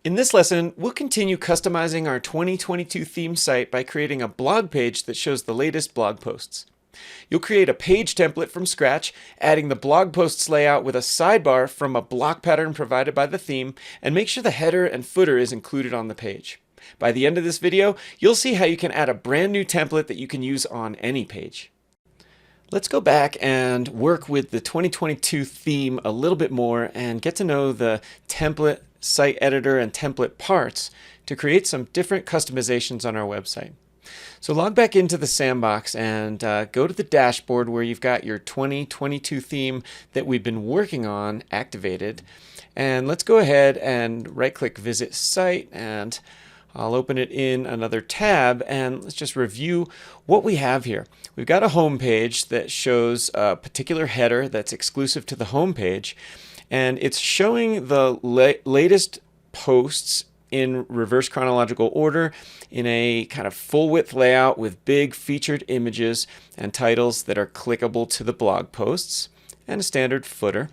In this lesson, we'll continue customizing our 2022 theme site by creating a blog page that shows the latest blog posts. You'll create a page template from scratch, adding the blog posts layout with a sidebar from a block pattern provided by the theme, and make sure the header and footer is included on the page. By the end of this video, you'll see how you can add a brand new template that you can use on any page. Let's go back and work with the 2022 theme a little bit more and get to know the template, site editor, and template parts to create some different customizations on our website. So log back into the sandbox and go to the dashboard where you've got your 2022 theme that we've been working on activated. And let's go ahead and right-click Visit Site, and I'll open it in another tab, and let's just review what we have here. We've got a home page that shows a particular header that's exclusive to the home page, and it's showing the latest posts in reverse chronological order in a kind of full width layout with big featured images and titles that are clickable to the blog posts, and a standard footer.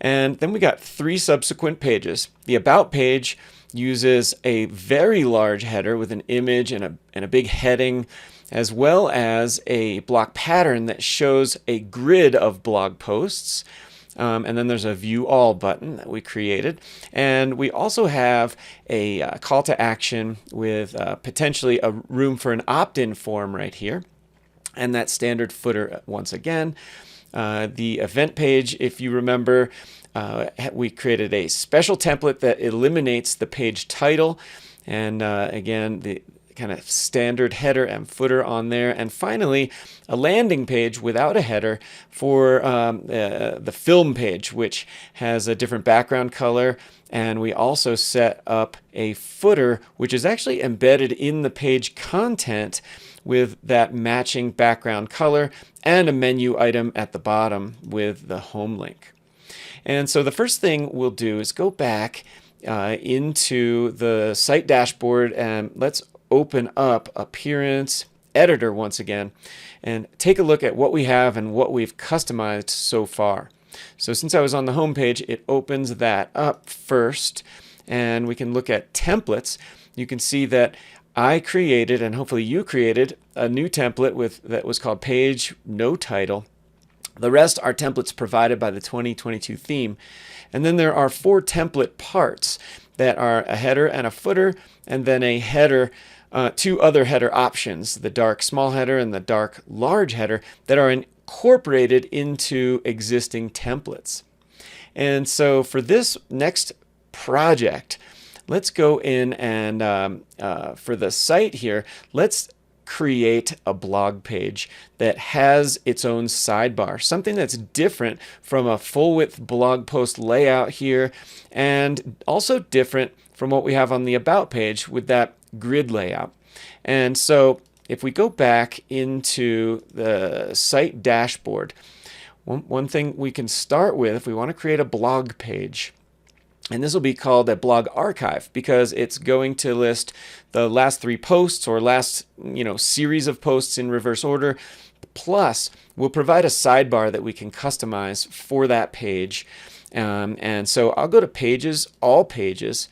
And then we got three subsequent pages. The About page uses a very large header with an image and a big heading, as well as a block pattern that shows a grid of blog posts. And then there's a View All button that we created. And we also have a call to action with potentially a room for an opt-in form right here. And that standard footer once again. The event page, if you remember, we created a special template that eliminates the page title, and again the kind of standard header and footer on there, and finally a landing page without a header for the film page, which has a different background color, and we also set up a footer which is actually embedded in the page content with that matching background color, and a menu item at the bottom with the home link. And so the first thing we'll do is go back into the site dashboard, and let's open up Appearance Editor once again and take a look at what we have and what we've customized so far. So since I was on the home page, it opens that up first, and we can look at templates. You can see that I created, and hopefully you created, a new template that was called Page No Title. The rest are templates provided by the 2022 theme. And then there are four template parts that are a header and a footer, and then a header, two other header options, the dark small header and the dark large header, that are incorporated into existing templates. And so for this next project, let's go in and for the site here, let's create a blog page that has its own sidebar, something that's different from a full width blog post layout here, and also different from what we have on the About page with that grid layout. And so if we go back into the site dashboard, one thing we can start with, if we want to create a blog page, and this will be called a blog archive because it's going to list the last three posts or last series of posts in reverse order. Plus, we'll provide a sidebar that we can customize for that page. And so I'll go to Pages, All Pages,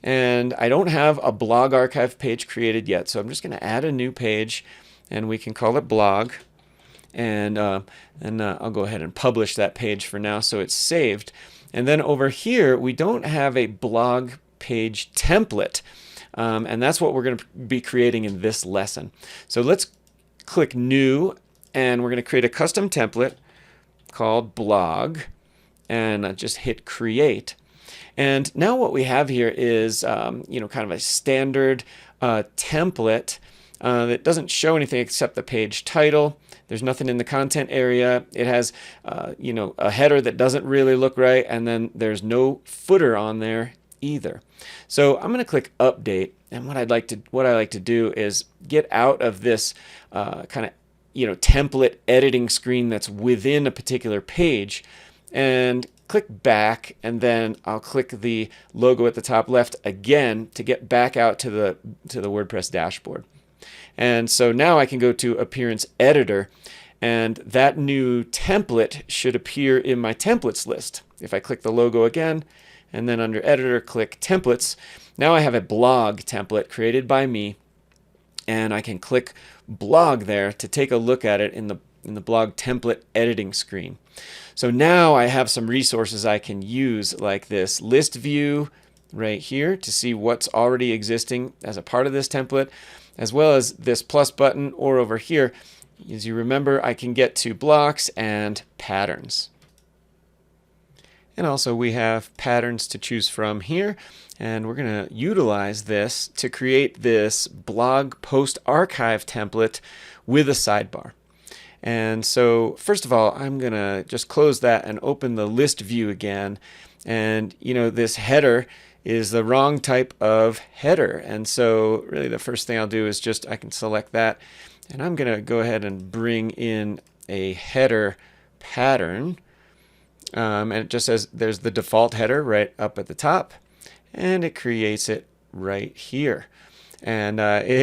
and I don't have a blog archive page created yet. So I'm just going to add a new page, and we can call it Blog. And I'll go ahead and publish that page for now so it's saved. And then over here, we don't have a blog page template, and that's what we're going to be creating in this lesson. So let's click New, and we're going to create a custom template called Blog, and just hit Create. And now what we have here is kind of a standard template that doesn't show anything except the page title. There's nothing in the content area. It has, a header that doesn't really look right, and then there's no footer on there either. So I'm going to click Update, and what I like to do is get out of this kind of template editing screen that's within a particular page, and click back, and then I'll click the logo at the top left again to get back out to the WordPress dashboard. And so now I can go to Appearance Editor, and that new template should appear in my templates list. If I click the logo again and then under editor click templates. Now I have a blog template created by me, and I can click blog there to take a look at it in the blog template editing screen. So now I have some resources I can use, like this list view right here to see what's already existing as a part of this template, as well as this plus button, or over here, as you remember, I can get to blocks and patterns. And also we have patterns to choose from here, and we're going to utilize this to create this blog post archive template with a sidebar. And so first of all, I'm going to just close that and open the list view again. And you know, this header is the wrong type of header. And so really the first thing I'll do is I can select that, and I'm going to go ahead and bring in a header pattern. And it just says there's the default header right up at the top, and it creates it right here. And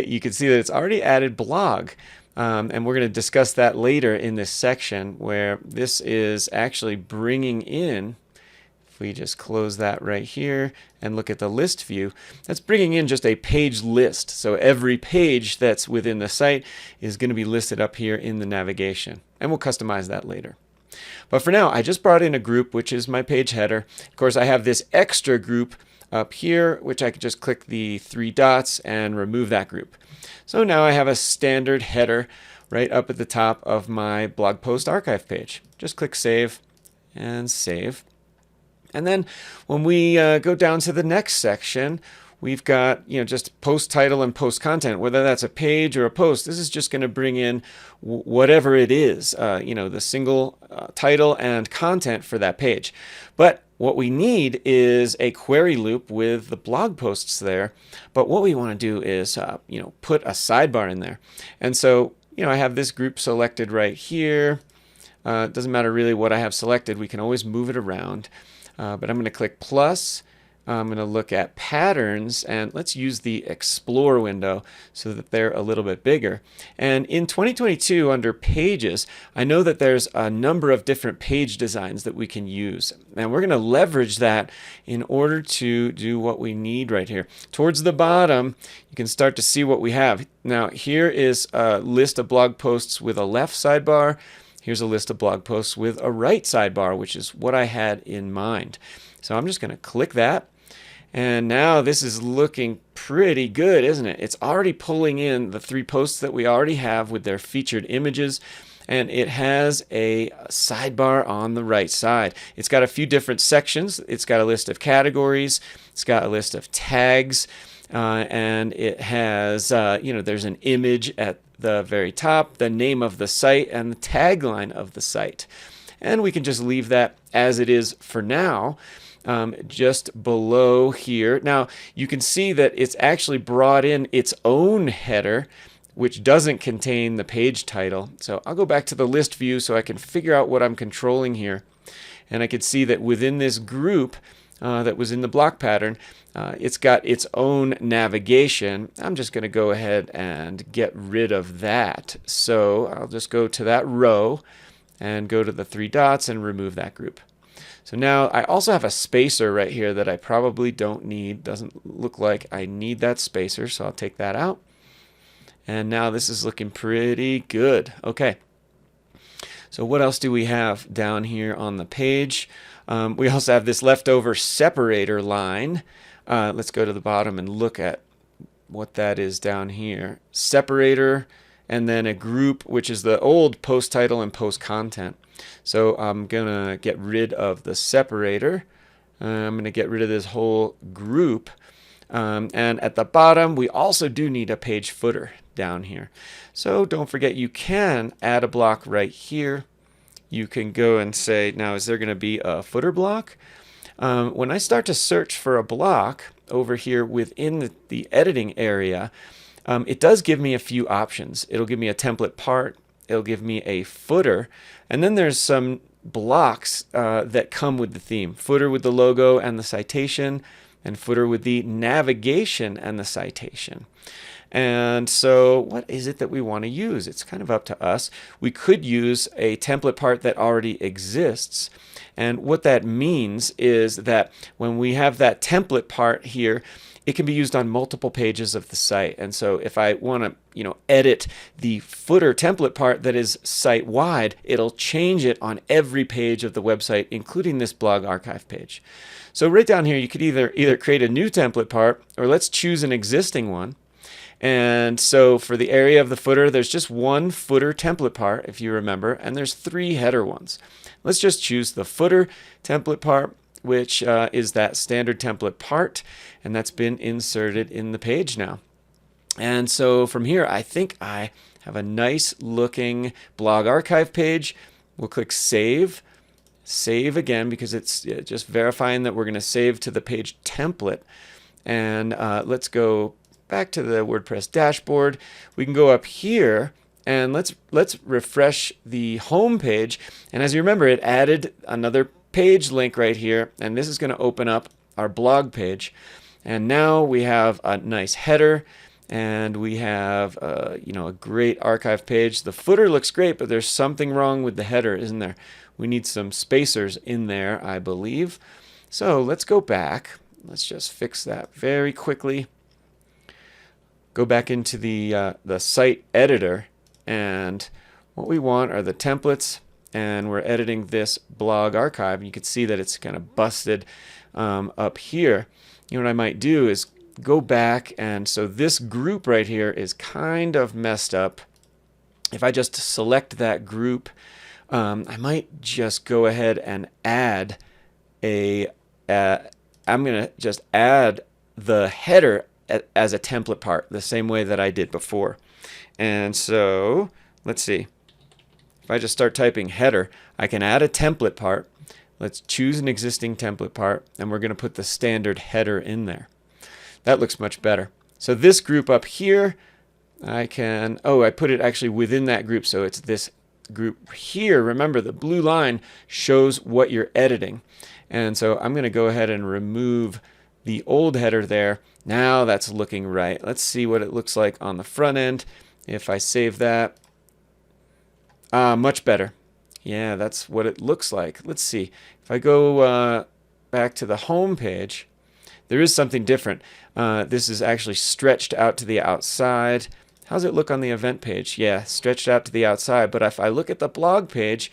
you can see that it's already added blog. And we're going to discuss that later in this section, where this is actually bringing in, if we just close that right here and look at the list view, that's bringing in just a page list. So every page that's within the site is going to be listed up here in the navigation, and we'll customize that later. But for now, I just brought in a group, which is my page header. Of course, I have this extra group up here, which I could just click the 3 dots and remove that group. So now I have a standard header right up at the top of my blog post archive page. Just click save and save. And then when we go down to the next section, we've got just post title and post content. Whether that's a page or a post, this is just going to bring in whatever it is, the single title and content for that page. But what we need is a query loop with the blog posts there. But what we want to do is put a sidebar in there. And so I have this group selected right here. It doesn't matter really what I have selected. We can always move it around. But I'm going to click plus. I'm going to look at patterns, and let's use the Explore window so that they're a little bit bigger. And in 2022, under Pages, I know that there's a number of different page designs that we can use. And we're going to leverage that in order to do what we need right here. Towards the bottom, you can start to see what we have. Now, here is a list of blog posts with a left sidebar. Here's a list of blog posts with a right sidebar, which is what I had in mind. So I'm just going to click that. And now this is looking pretty good, isn't it? It's already pulling in the 3 posts that we already have with their featured images. And it has a sidebar on the right side. It's got a few different sections. It's got a list of categories. It's got a list of tags. And it has, there's an image at the very top, the name of the site, and the tagline of the site. And we can just leave that as it is for now. Just below here. Now you can see that it's actually brought in its own header, which doesn't contain the page title. So I'll go back to the list view so I can figure out what I'm controlling here. And I can see that within this group that was in the block pattern, it's got its own navigation. I'm just going to go ahead and get rid of that. So I'll just go to that row and go to the 3 dots and remove that group. So now I also have a spacer right here that I probably don't need. Doesn't look like I need that spacer, so I'll take that out. And now this is looking pretty good. Okay. So what else do we have down here on the page? We also have this leftover separator line. Let's go to the bottom and look at what that is down here. Separator, and then a group, which is the old post title and post content. So I'm going to get rid of the separator. I'm going to get rid of this whole group. And at the bottom, we also do need a page footer down here. So don't forget, you can add a block right here. You can go and say, now, is there going to be a footer block? When I start to search for a block over here within the editing area, it does give me a few options. It'll give me a template part. It'll give me a footer. And then there's some blocks that come with the theme. Footer with the logo and the citation, and footer with the navigation and the citation. And so what is it that we want to use? It's kind of up to us. We could use a template part that already exists. And what that means is that when we have that template part here, it can be used on multiple pages of the site. And so if I want to, edit the footer template part that is site-wide, it'll change it on every page of the website, including this blog archive page. So right down here, you could either create a new template part, or let's choose an existing one. And so for the area of the footer, there's just one footer template part, if you remember, and there's 3 header ones. Let's just choose the footer template part, which is that standard template part, and that's been inserted in the page now. And so from here, I think I have a nice looking blog archive page. We'll click Save. Save again, because it's just verifying that we're going to save to the page template. And let's go back to the WordPress dashboard. We can go up here and let's refresh the home page. And as you remember, it added another page link right here, and this is going to open up our blog page. And now we have a nice header, and we have a great archive page. The footer looks great, but there's something wrong with the header, isn't there? We need some spacers in there, I believe. So let's go back. Let's just fix that very quickly. Go back into the site editor, and what we want are the templates, and we're editing this blog archive. You can see that it's kind of busted up here. What I might do is go back, and so this group right here is kind of messed up. If I just select that group, I might just go ahead and add I'm going to just add the header as a template part, the same way that I did before. And so let's see. If I just start typing header, I can add a template part. Let's choose an existing template part, and we're going to put the standard header in there. That looks much better. So this group up here, I put it actually within that group, so it's this group here. Remember, the blue line shows what you're editing. And so I'm going to go ahead and remove the old header there. Now that's looking right. Let's see what it looks like on the front end. If I save that, much better. Yeah, that's what it looks like. Let's see. If I go back to the home page, there is something different. This is actually stretched out to the outside. How does it look on the event page? Yeah, stretched out to the outside. But if I look at the blog page,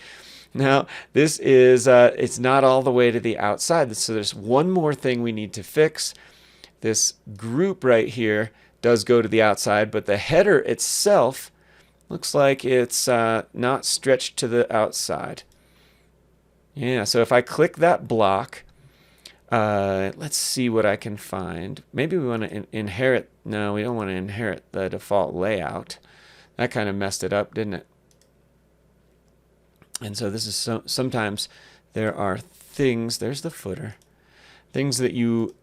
now this is it's not all the way to the outside. So there's one more thing we need to fix. This group right here does go to the outside, but the header itself looks like it's not stretched to the outside. Yeah, so if I click that block, let's see what I can find. Maybe we want to inherit. No, we don't want to inherit the default layout. That kind of messed it up, didn't it? And so this is sometimes there are things, there's the footer, things that you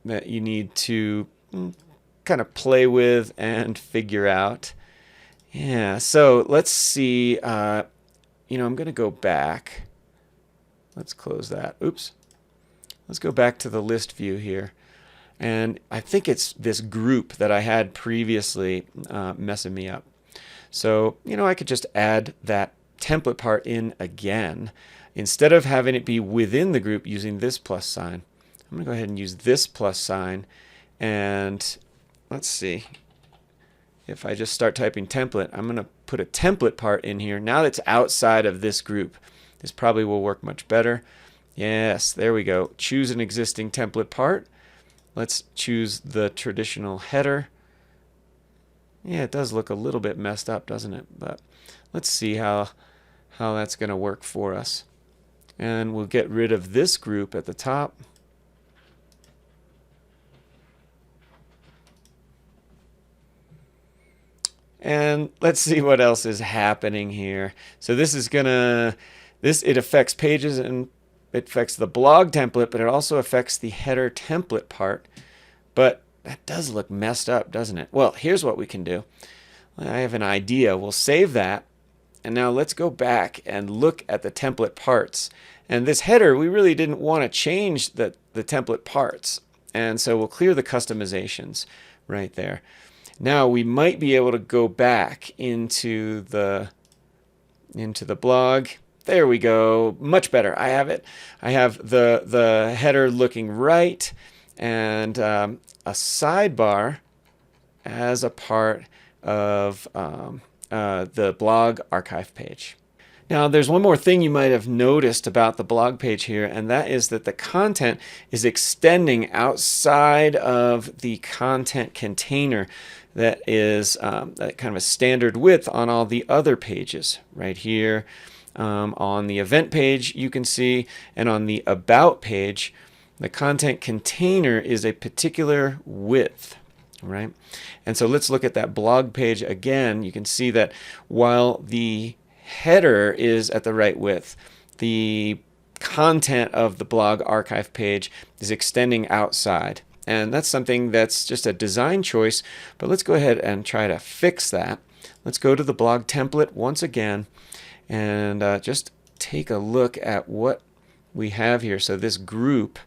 need to kind of play with and figure out. Yeah, so let's see. I'm going to go back. Let's close that. Oops. Let's go back to the list view here. And I think it's this group that I had previously messing me up. So, I could just add that template part in again. Instead of having it be within the group using this plus sign, I'm going to go ahead and use this plus sign. And let's see. If I just start typing template, I'm going to put a template part in here. Now that's outside of this group. This probably will work much better. Yes, there we go. Choose an existing template part. Let's choose the traditional header. Yeah, it does look a little bit messed up, doesn't it? But let's see how that's going to work for us. And we'll get rid of this group at the top. And let's see what else is happening here. So this is it affects pages and it affects the blog template, but it also affects the header template part. But that does look messed up, doesn't it? Well, here's what we can do. I have an idea. We'll save that. And now let's go back and look at the template parts. And this header, we really didn't want to change the template parts. And so we'll clear the customizations right there. Now we might be able to go back into the blog. There we go. Much better. I have it. I have the header looking right, and a sidebar as a part of the blog archive page. Now, there's one more thing you might have noticed about the blog page here, and that is that the content is extending outside of the content container that is that kind of a standard width on all the other pages. Right here on the event page, you can see, and on the about page, the content container is a particular width. Right? And so let's look at that blog page again. You can see that while the header is at the right width, the content of the blog archive page is extending outside. And that's something that's just a design choice, but let's go ahead and try to fix that. Let's go to the blog template once again and just take a look at what we have here. So this group,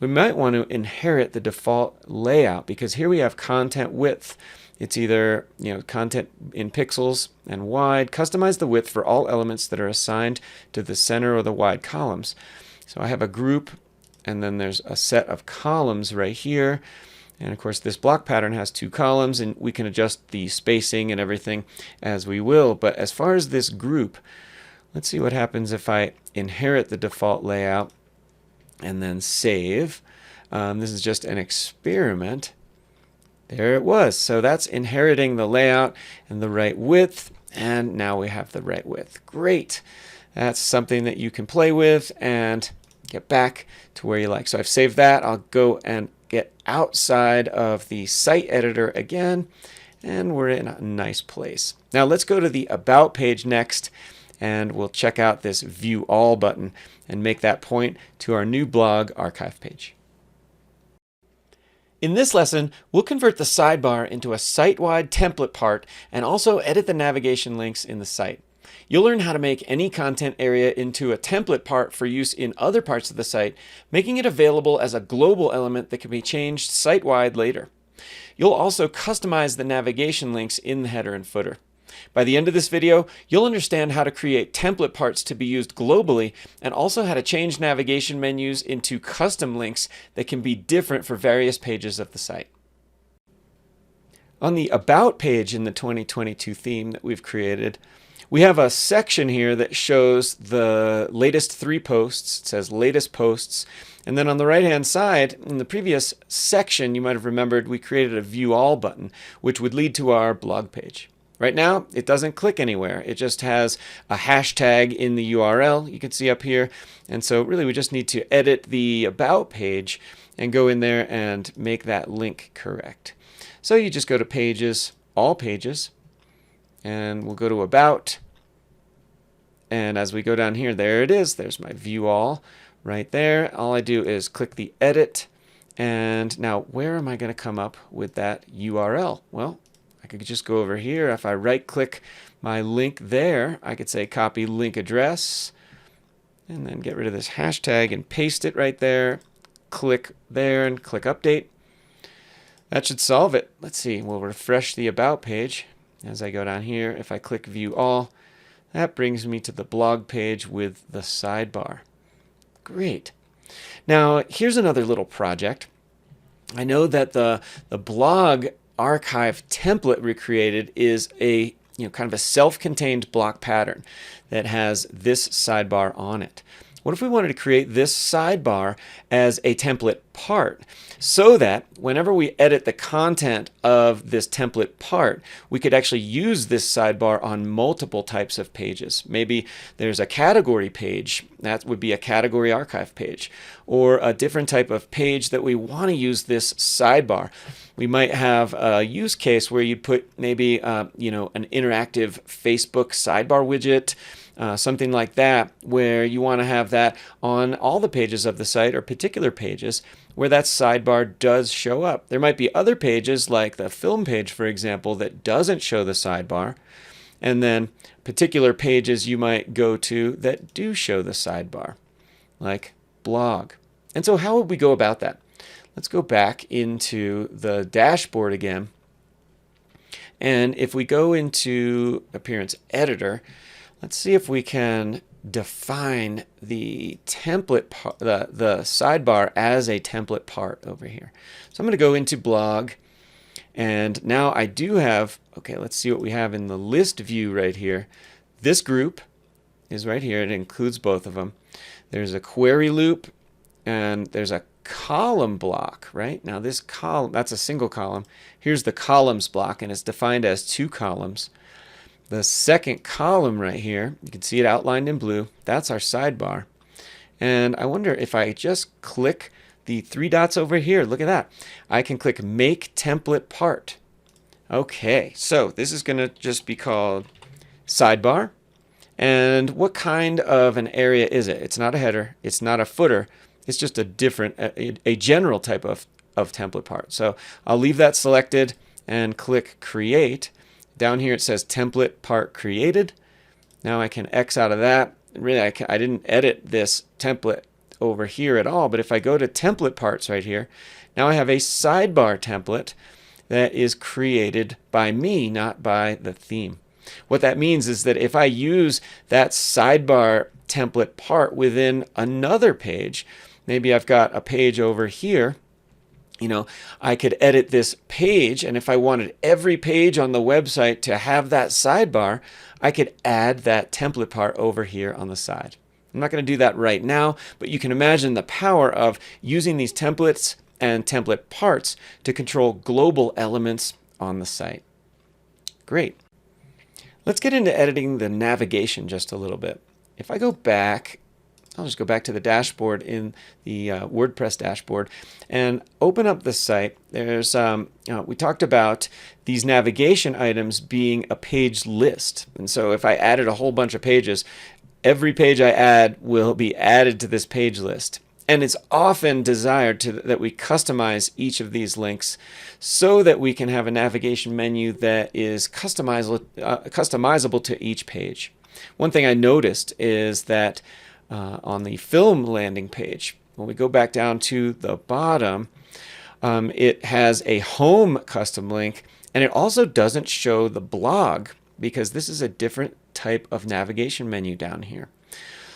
we might want to inherit the default layout, because here we have content width. It's either content in pixels and wide. Customize the width for all elements that are assigned to the center or the wide columns. So I have a group, and then there's a set of columns right here. And of course this block pattern has 2 columns, and we can adjust the spacing and everything as we will. But as far as this group, let's see what happens if I inherit the default layout and then save. This is just an experiment. There it was. So that's inheriting the layout and the right width, and now we have the right width. Great. That's something that you can play with and get back to where you like. So I've saved that. I'll go and get outside of the site editor again, and we're in a nice place. Now let's go to the About page next, and we'll check out this View All button and make that point to our new blog archive page. In this lesson, we'll convert the sidebar into a site-wide template part and also edit the navigation links in the site. You'll learn how to make any content area into a template part for use in other parts of the site, making it available as a global element that can be changed site-wide later. You'll also customize the navigation links in the header and footer. By the end of this video, you'll understand how to create template parts to be used globally, and also how to change navigation menus into custom links that can be different for various pages of the site. On the About page in the 2022 theme that we've created, we have a section here that shows the latest 3 posts. It says latest posts. And then on the right-hand side, in the previous section, you might have remembered we created a View All button, which would lead to our blog page. Right now, it doesn't click anywhere. It just has a hashtag in the URL you can see up here. And so really we just need to edit the About page and go in there and make that link correct. So you just go to Pages, All Pages, and we'll go to About. And as we go down here, there it is. There's my View All right there. All I do is click the Edit. And now where am I going to come up with that URL? Well, I could just go over here. If I right-click my link there, I could say copy link address, and then get rid of this hashtag and paste it right there. Click there and click update. That should solve it. Let's see. We'll refresh the About page. As I go down here, if I click View All, that brings me to the blog page with the sidebar. Great. Now, here's another little project. I know that the blog archive template we created is a kind of a self-contained block pattern that has this sidebar on it. What if we wanted to create this sidebar as a template part, so that whenever we edit the content of this template part, we could actually use this sidebar on multiple types of pages? Maybe there's a category page, that would be a category archive page, or a different type of page that we want to use this sidebar. We might have a use case where you put maybe an interactive Facebook sidebar widget, something like that, where you want to have that on all the pages of the site, or particular pages where that sidebar does show up. There might be other pages, like the film page, for example, that doesn't show the sidebar, and then particular pages you might go to that do show the sidebar, like blog. And so how would we go about that? let's go back into the dashboard again. And if we go into Appearance Editor, let's see if we can define the template, the sidebar as a template part over here. So I'm going to go into Blog, and now I do have, okay, let's see what we have in the list view right here. This group is right here. It includes both of them. There's a query loop, and there's a column block, right? Now this column, that's a single column. Here's the columns block, and it's defined as 2 columns. The second column right here, you can see it outlined in blue. That's our sidebar. And I wonder if I just click the 3 dots over here, look at that. I can click Make Template Part. Okay, so this is going to just be called Sidebar. And what kind of an area is it? It's not a header. It's not a footer. It's just a different, a general type of template part. So I'll leave that selected and click Create. Down here it says Template Part Created. Now I can X out of that. Really, I didn't edit this template over here at all, but if I go to Template Parts right here, now I have a sidebar template that is created by me, not by the theme. What that means is that if I use that sidebar template part within another page, maybe I've got a page over here, you know, I could edit this page, and if I wanted every page on the website to have that sidebar, I could add that template part over here on the side. I'm not going to do that right now, but you can imagine the power of using these templates and template parts to control global elements on the site. Great. Let's get into editing the navigation just a little bit. If I go back, I'll just go back to the dashboard in the WordPress dashboard and open up the site. There's we talked about these navigation items being a page list. And so if I added a whole bunch of pages, every page I add will be added to this page list. And it's often desired that we customize each of these links so that we can have a navigation menu that is customizable to each page. One thing I noticed is that on the film landing page, when we go back down to the bottom, it has a home custom link, and it also doesn't show the blog because this is a different type of navigation menu down here.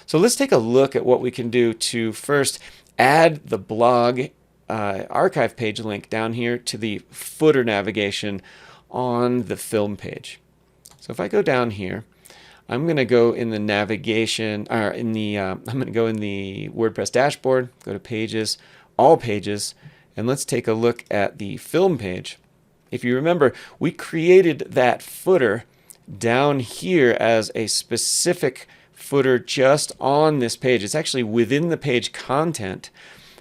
So let's take a look at what we can do to first add the blog archive page link down here to the footer navigation on the film page. So if I go down here, I'm going to go in the navigation, or in the, I'm going to go in the WordPress dashboard, go to Pages, All Pages, and let's take a look at the film page. If you remember, we created that footer down here as a specific footer just on this page. It's actually within the page content,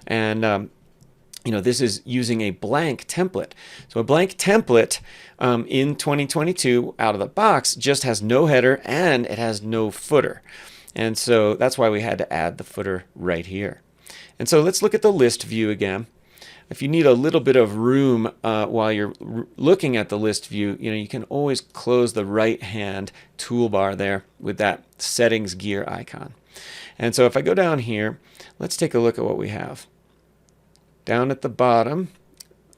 and you know, this is using a blank template. So a blank template in 2022 out of the box just has no header and it has no footer. And so that's why we had to add the footer right here. And so let's look at the list view again. If you need a little bit of room while you're looking at the list view, you know, you can always close the right-hand toolbar there with that settings gear icon. And so if I go down here, let's take a look at what we have. Down at the bottom,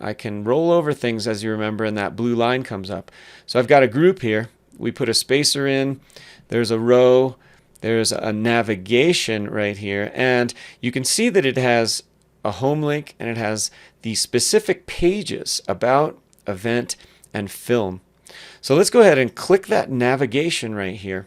I can roll over things, as you remember, and that blue line comes up. So I've got a group here. We put a spacer in. There's a row. There's a navigation right here. And you can see that it has a home link, and it has the specific pages about, event, and film. So let's go ahead and click that navigation right here.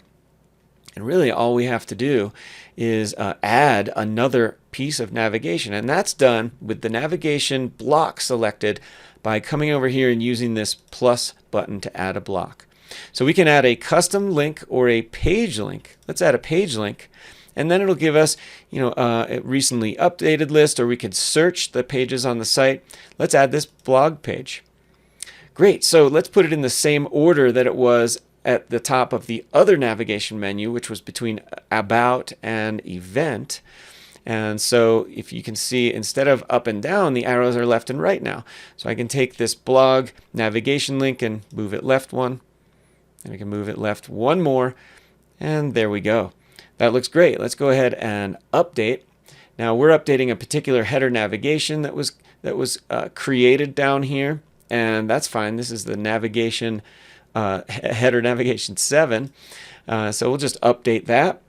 And really all we have to do is add another piece of navigation, and that's done with the navigation block selected by coming over here and using this plus button to add a block. So we can add a custom link or a page link. Let's add a page link, and then it'll give us, you know, a recently updated list, or we could search the pages on the site. Let's add this blog page. Great, so let's put it in the same order that it was at the top of the other navigation menu, which was between About and Event. And so if you can see, instead of up and down, the arrows are left and right now. So I can take this blog navigation link and move it left one, and I can move it left one more, and there we go. That looks great. Let's go ahead and update. Now we're updating a particular header navigation that was that was created down here, and that's fine. This is the navigation header navigation 7. So we'll just update that.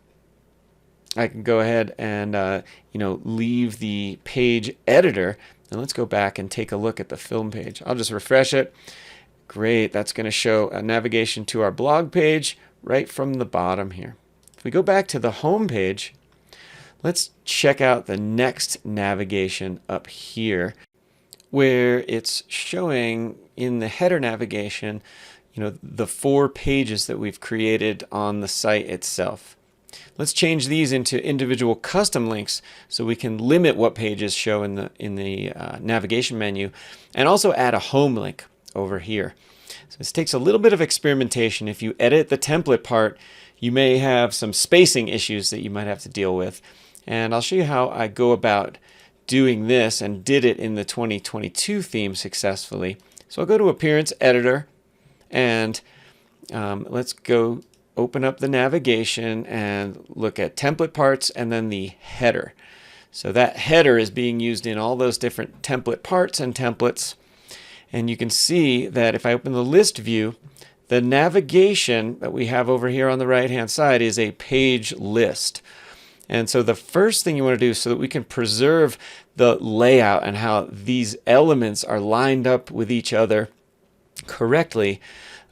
I can go ahead and leave the page editor, and let's go back and take a look at the film page. I'll just refresh it. Great, that's going to show a navigation to our blog page right from the bottom here. If we go back to the home page, let's check out the next navigation up here, where it's showing in the header navigation, the 4 pages that we've created on the site itself. Let's change these into individual custom links so we can limit what pages show in the navigation menu, and also add a home link over here. So this takes a little bit of experimentation. If you edit the template part, you may have some spacing issues that you might have to deal with. And I'll show you how I go about doing this, and did it in the 2022 theme successfully. So I'll go to Appearance Editor, and let's go open up the navigation and look at template parts and then the header. So that header is being used in all those different template parts and templates. And you can see that if I open the list view, the navigation that we have over here on the right hand side is a page list. And so the first thing you want to do, so that we can preserve the layout and how these elements are lined up with each other correctly,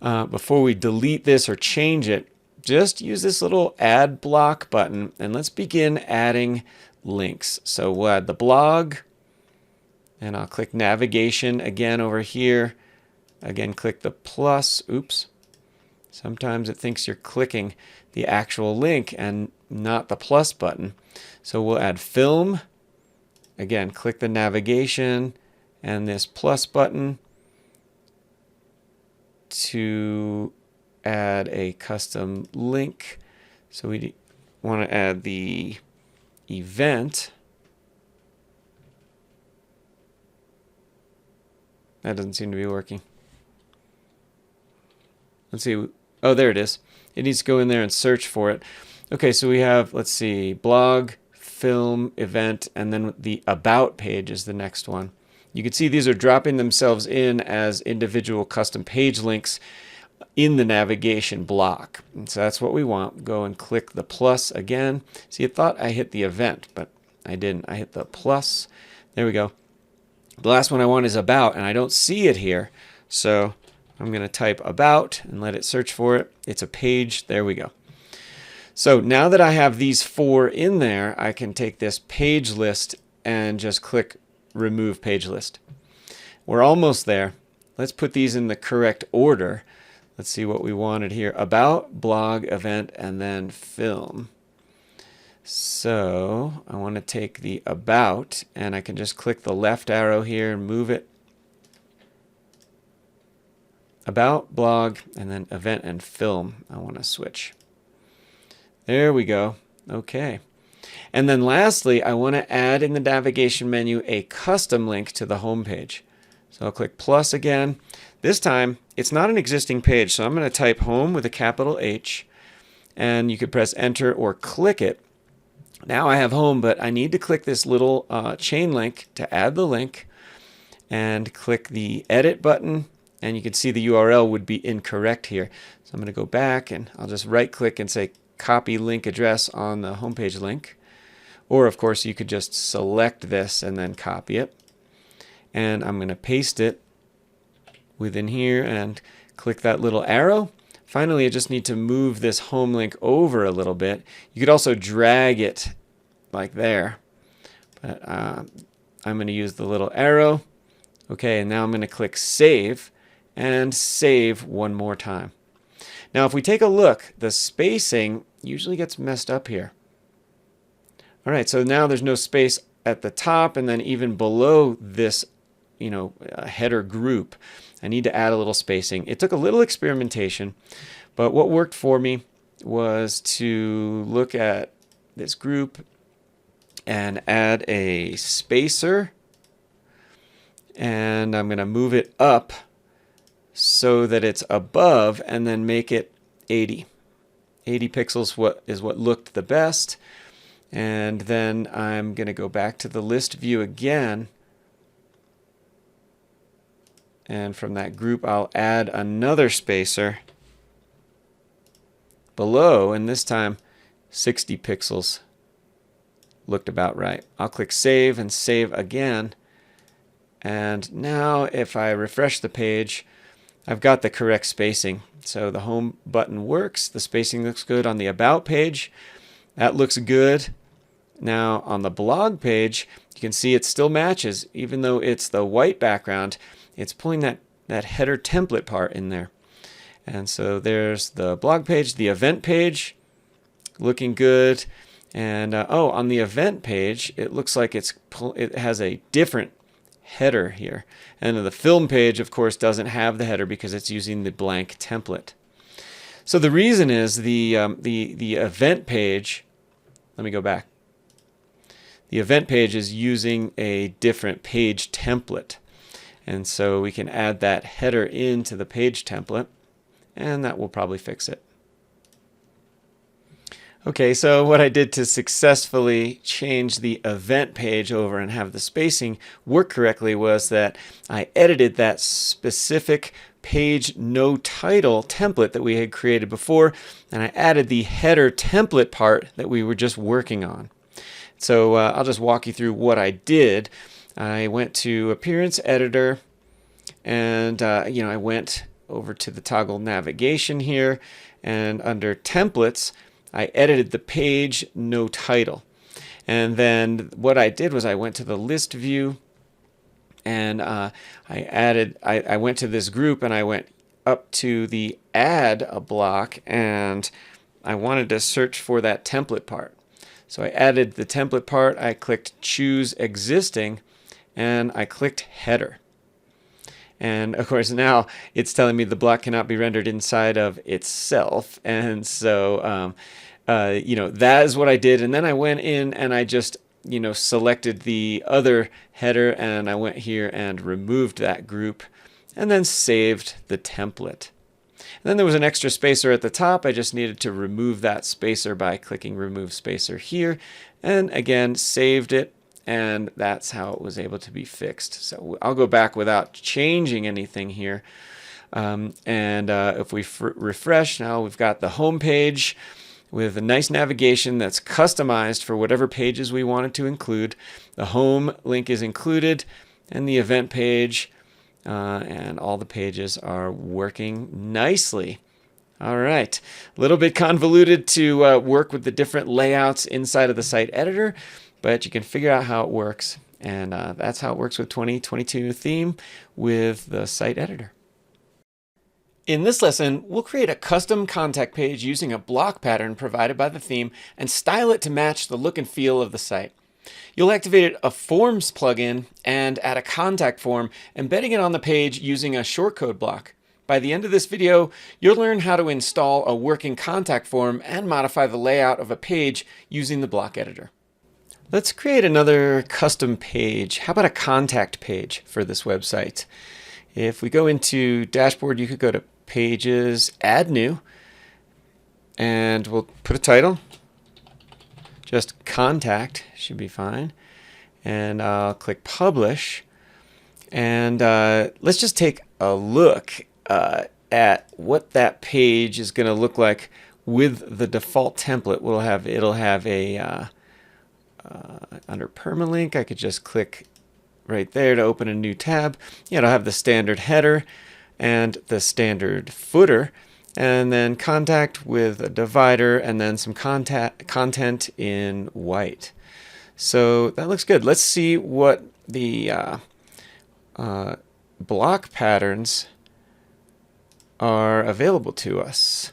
before we delete this or change it, just use this little add block button, and let's begin adding links. So we'll add the blog, and I'll click navigation again over here. Again, click the plus. Oops. Sometimes it thinks you're clicking the actual link and not the plus button. So we'll add film. Again, click the navigation and this plus button to add a custom link. So we want to add the event. That doesn't seem to be working. Let's see. Oh, there it is. It needs to go in there and search for it. Okay, so we have, let's see, blog, film, event, and then the about page is the next one. You can see these are dropping themselves in as individual custom page links in the navigation block. And so that's what we want. Go and click the plus again. See, it thought I hit the event, but I didn't. I hit the plus. There we go. The last one I want is about, and I don't see it here. So I'm going to type about and let it search for it. It's a page. There we go. So now that I have these 4 in there, I can take this page list and just click remove page list. We're almost there. Let's put these in the correct order. Let's see what we wanted here. About, blog, event, and then film. So I want to take the about, and I can just click the left arrow here and move it. About, blog, and then event and film. I want to switch. There we go. Okay. And then lastly, I want to add in the navigation menu a custom link to the home page. So I'll click plus again. This time, it's not an existing page, so I'm going to type home with a capital H, and you could press enter or click it. Now I have home, but I need to click this little chain link to add the link, and click the edit button, and you can see the URL would be incorrect here. So I'm going to go back, and I'll just right click and say copy link address on the homepage link. Or of course you could just select this and then copy it. And I'm going to paste it within here and click that little arrow. Finally, I just need to move this home link over a little bit. You could also drag it like there. But I'm going to use the little arrow. Okay, and now I'm going to click save and save one more time. Now if we take a look, the spacing usually gets messed up here. All right, so now there's no space at the top, and then even below this, header group, I need to add a little spacing. It took a little experimentation, but what worked for me was to look at this group and add a spacer, and I'm going to move it up so that it's above, and then make it 80. 80 pixels is what looked the best. And then I'm going to go back to the list view again, And from that group, I'll add another spacer below, and this time 60 pixels looked about right. I'll click Save and save again. And now if I refresh the page, I've got the correct spacing. So the home button works, the spacing looks good on the About page. That looks good. Now on the blog page, you can see it still matches. Even though it's the white background, it's pulling that header template part in there. And so there's the blog page, the event page, looking good. And on the event page, it looks like it has a different header here. And the film page, of course, doesn't have the header because it's using the blank template. So the reason is the event page. Let me go back. The event page is using a different page template. And so we can add that header into the page template, and that will probably fix it. Okay, so what I did to successfully change the event page over and have the spacing work correctly was that I edited that specific page no title template that we had created before, and I added the header template part that we were just working on. So I'll just walk you through what I did. I went to Appearance Editor, and I went over to the toggle navigation here, and under Templates, I edited the page no title. And then what I did was I went to the list view, and I went to this group, and I went up to the add a block, and I wanted to search for that template part. So I added the template part, I clicked choose existing, and I clicked header. And of course now it's telling me the block cannot be rendered inside of itself. And so, that is what I did. And then I went in and I just, selected the other header, and I went here and removed that group and then saved the template. And then there was an extra spacer at the top. I just needed to remove that spacer by clicking remove spacer here. And again, saved it. And that's how it was able to be fixed. So I'll go back without changing anything here. If we refresh, now we've got the home page with a nice navigation that's customized for whatever pages we wanted to include. The home link is included, and the event page, and all the pages are working nicely. All right, a little bit convoluted to work with the different layouts inside of the site editor, but you can figure out how it works, and that's how it works with 2022 theme with the site editor. In this lesson, we'll create a custom contact page using a block pattern provided by the theme and style it to match the look and feel of the site. You'll activate a Forms plugin and add a contact form, embedding it on the page using a shortcode block. By the end of this video, you'll learn how to install a working contact form and modify the layout of a page using the block editor. Let's create another custom page. How about a contact page for this website? If we go into Dashboard, you could go to Pages, Add New, and we'll put a title. Just Contact should be fine. And I'll click Publish. And let's just take a look at what that page is going to look like with the default template. It'll have a under permalink, I could just click right there to open a new tab. It'll have the standard header and the standard footer, and then contact with a divider, and then some content in white. So that looks good. Let's see what the block patterns are available to us.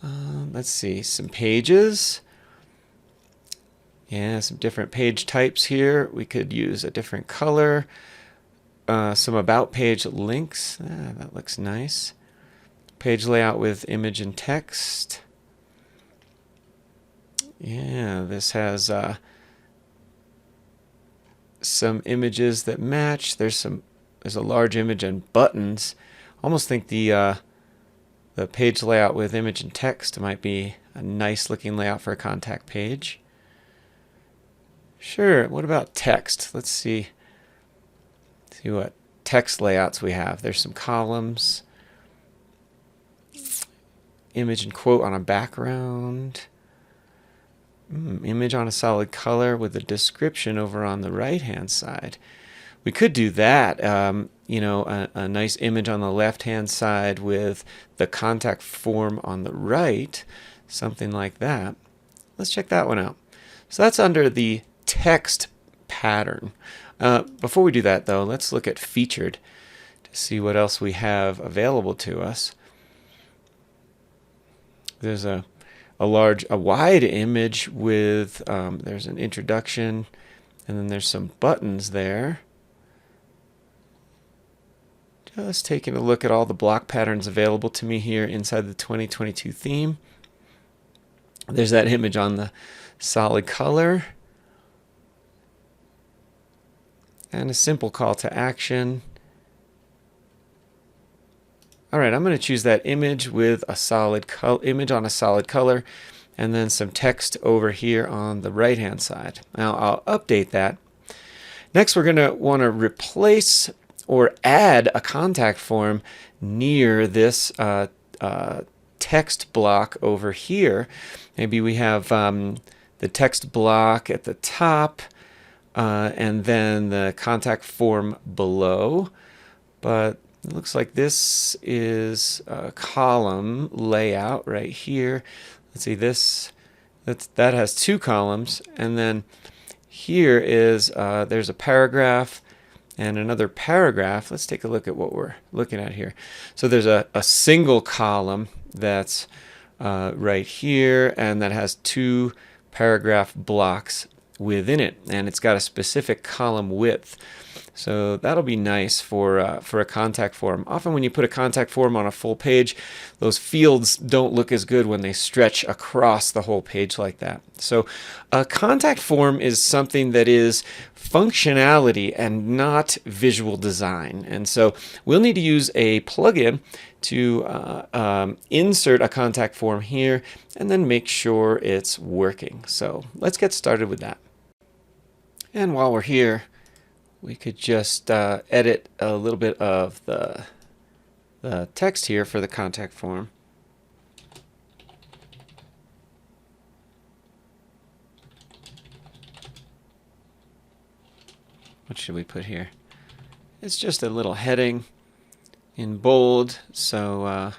Let's see, some pages. Yeah, some different page types here. We could use a different color. Some about page links. That looks nice. Page layout with image and text. Yeah, this has some images that match. There's a large image and buttons. Almost think the page layout with image and text might be a nice looking layout for a contact page. Sure, what about text? Let's see what text layouts we have. There's some columns, image and quote on a background, image on a solid color with a description over on the right hand side. We could do that, you know, a nice image on the left hand side with the contact form on the right, something like that. Let's check that one out. So that's under the text pattern. Before we do that though, let's look at featured to see what else we have available to us. There's a wide image with, there's an introduction, and then there's some buttons there. Just taking a look at all the block patterns available to me here inside the 2022 theme. There's that image on the solid color, and a simple call to action. All right, I'm going to choose that image with a solid image on a solid color, and then some text over here on the right hand side. Now I'll update that. Next, we're going to want to replace or add a contact form near this text block over here. Maybe we have the text block at the top and then the contact form below, but it looks like this is a column layout right here. Let's see, that has two columns, and then here is there's a paragraph and another paragraph. Let's take a look at what we're looking at here. So there's a single column that's right here, and that has two paragraph blocks within it, and it's got a specific column width. So that'll be nice for a contact form. Often when you put a contact form on a full page, those fields don't look as good when they stretch across the whole page like that. So a contact form is something that is functionality and not visual design. And so we'll need to use a plugin to insert a contact form here and then make sure it's working. So let's get started with that. And while we're here, we could just edit a little bit of the text here for the contact form. What should we put here? It's just a little heading in bold, so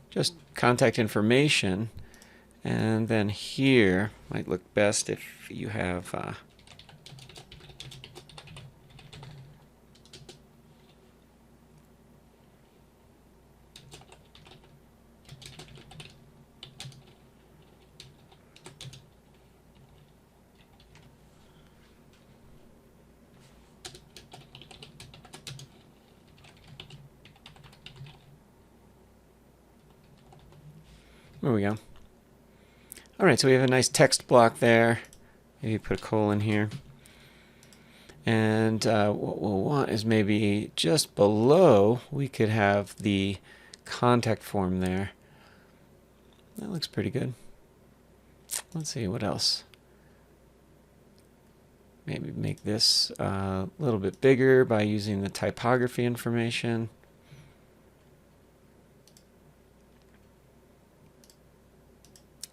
just contact information, and then here might look best if you have there we go. All right, so we have a nice text block there. Maybe put a colon here. And what we'll want is maybe just below, we could have the contact form there. That looks pretty good. Let's see, what else? Maybe make this a little bit bigger by using the typography information.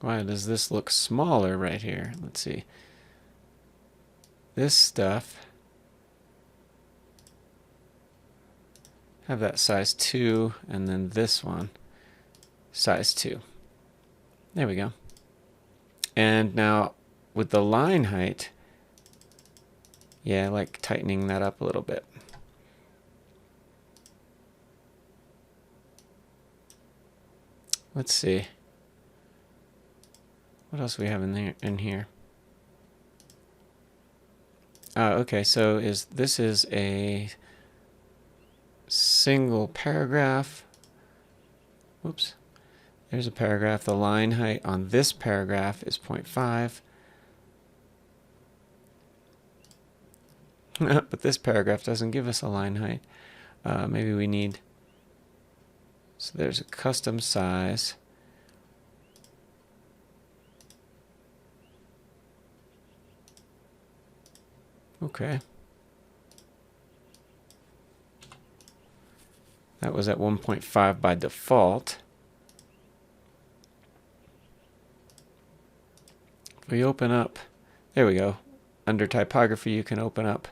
Why does this look smaller right here? Let's see. This stuff, have that size 2, and then this one, size 2. There we go. And now with the line height, yeah, I like tightening that up a little bit. Let's see. What else do we have in here? Okay, so this is a single paragraph. Whoops. There's a paragraph. The line height on this paragraph is 0.5. But this paragraph doesn't give us a line height. Maybe we need... So there's a custom size. Okay. That was at 1.5 by default. If we open up, there we go. Under typography, you can open up